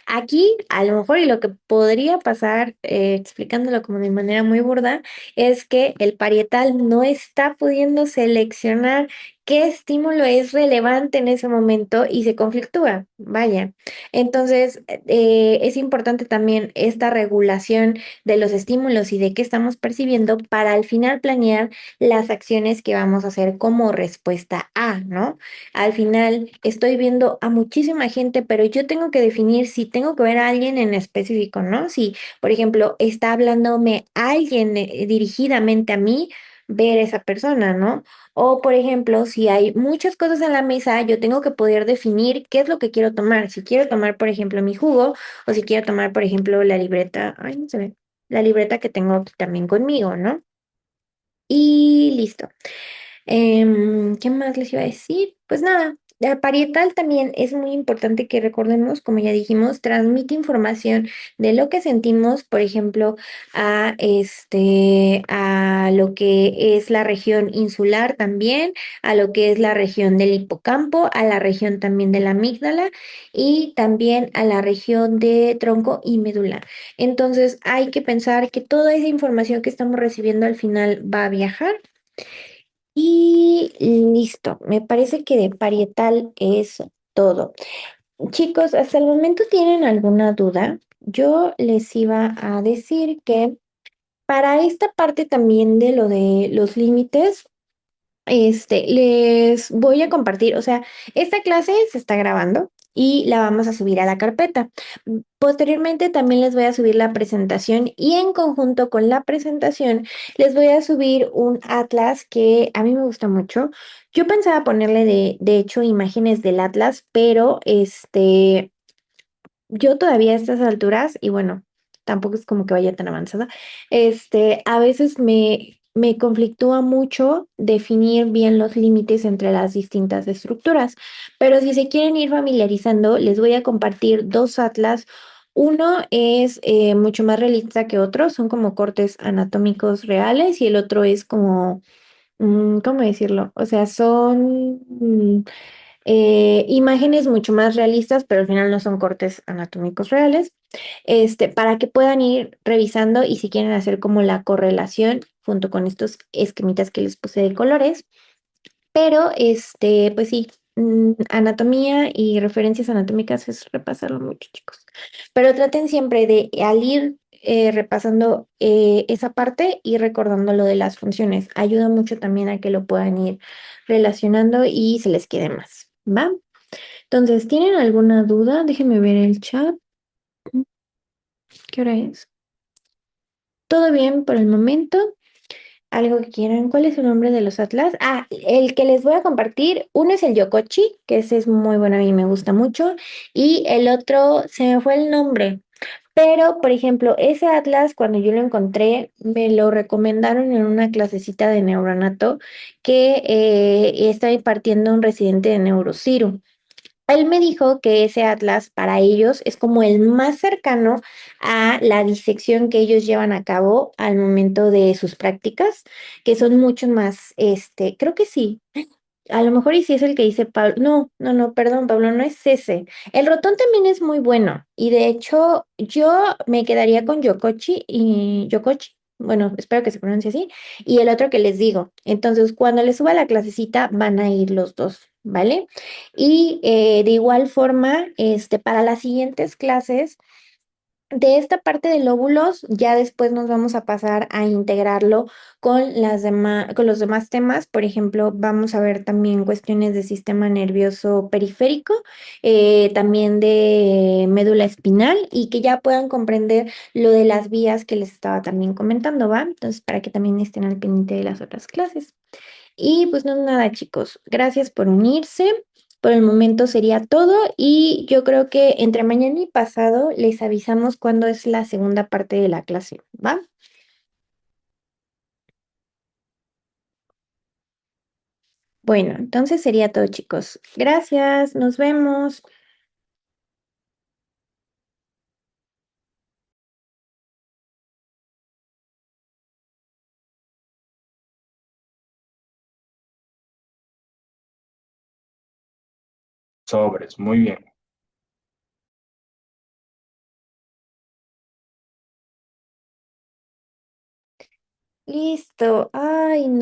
Aquí, a lo mejor, y lo que podría pasar, explicándolo como de manera muy burda, es que el parietal no está pudiendo seleccionar qué estímulo es relevante en ese momento y se conflictúa. Vaya. Entonces, es importante también esta regulación de los estímulos y de qué estamos percibiendo para al final planear las acciones que vamos a hacer como respuesta a, ¿no? Al final estoy viendo a muchísima gente, pero yo tengo que definir si tengo que ver a alguien en específico, ¿no? Si, por ejemplo, está hablándome alguien dirigidamente a mí, ver esa persona, ¿no? O, por ejemplo, si hay muchas cosas en la mesa, yo tengo que poder definir qué es lo que quiero tomar. Si quiero tomar, por ejemplo, mi jugo o si quiero tomar, por ejemplo, la libreta, ay, no se ve, la libreta que tengo aquí también conmigo, ¿no? Y listo. ¿Qué más les iba a decir? Pues nada, la parietal también es muy importante que recordemos, como ya dijimos, transmite información de lo que sentimos, por ejemplo, a lo que es la región insular también, a lo que es la región del hipocampo, a la región también de la amígdala y también a la región de tronco y médula. Entonces, hay que pensar que toda esa información que estamos recibiendo al final va a viajar y listo, me parece que de parietal es todo. Chicos, hasta el momento tienen alguna duda. Yo les iba a decir que para esta parte también de lo de los límites, les voy a compartir, o sea, esta clase se está grabando y la vamos a subir a la carpeta. Posteriormente también les voy a subir la presentación y en conjunto con la presentación les voy a subir un atlas que a mí me gusta mucho. Yo pensaba ponerle de hecho imágenes del atlas, pero yo todavía a estas alturas, y bueno, tampoco es como que vaya tan avanzada, a veces me conflictúa mucho definir bien los límites entre las distintas estructuras, pero si se quieren ir familiarizando, les voy a compartir dos atlas. Uno es mucho más realista que otro, son como cortes anatómicos reales y el otro es como, ¿cómo decirlo? O sea, son imágenes mucho más realistas, pero al final no son cortes anatómicos reales, para que puedan ir revisando y si quieren hacer como la correlación junto con estos esquemitas que les puse de colores. Pero, pues sí, anatomía y referencias anatómicas es repasarlo mucho, chicos. Pero traten siempre de, al ir repasando esa parte y recordando lo de las funciones. Ayuda mucho también a que lo puedan ir relacionando y se les quede más, ¿va? Entonces, ¿tienen alguna duda? Déjenme ver el chat. ¿Qué hora es? ¿Todo bien por el momento? ¿Algo que quieran? ¿Cuál es el nombre de los atlas? Ah, el que les voy a compartir, uno es el Yokochi, que ese es muy bueno, a mí me gusta mucho, y el otro, se me fue el nombre, pero, por ejemplo, ese atlas, cuando yo lo encontré, me lo recomendaron en una clasecita de neuronato que está impartiendo un residente de Neurociro. Él me dijo que ese atlas para ellos es como el más cercano a la disección que ellos llevan a cabo al momento de sus prácticas, que son mucho más, creo que sí, a lo mejor y si es el que dice Pablo. No, no, no, perdón, Pablo, no es ese. El Rotón también es muy bueno. Y de hecho, yo me quedaría con Yokochi y Yokochi. Bueno, espero que se pronuncie así. Y el otro que les digo. Entonces, cuando les suba la clasecita, van a ir los dos, ¿vale? Y de igual forma, para las siguientes clases. De esta parte de lóbulos, ya después nos vamos a pasar a integrarlo con con los demás temas. Por ejemplo, vamos a ver también cuestiones de sistema nervioso periférico, también de médula espinal y que ya puedan comprender lo de las vías que les estaba también comentando, ¿va? Entonces, para que también estén al pendiente de las otras clases. Y pues no, nada, chicos. Gracias por unirse. Por el momento sería todo y yo creo que entre mañana y pasado les avisamos cuándo es la segunda parte de la clase, ¿va? Bueno, entonces sería todo, chicos. Gracias, nos vemos. Sobres, muy bien. Listo. Ay, no.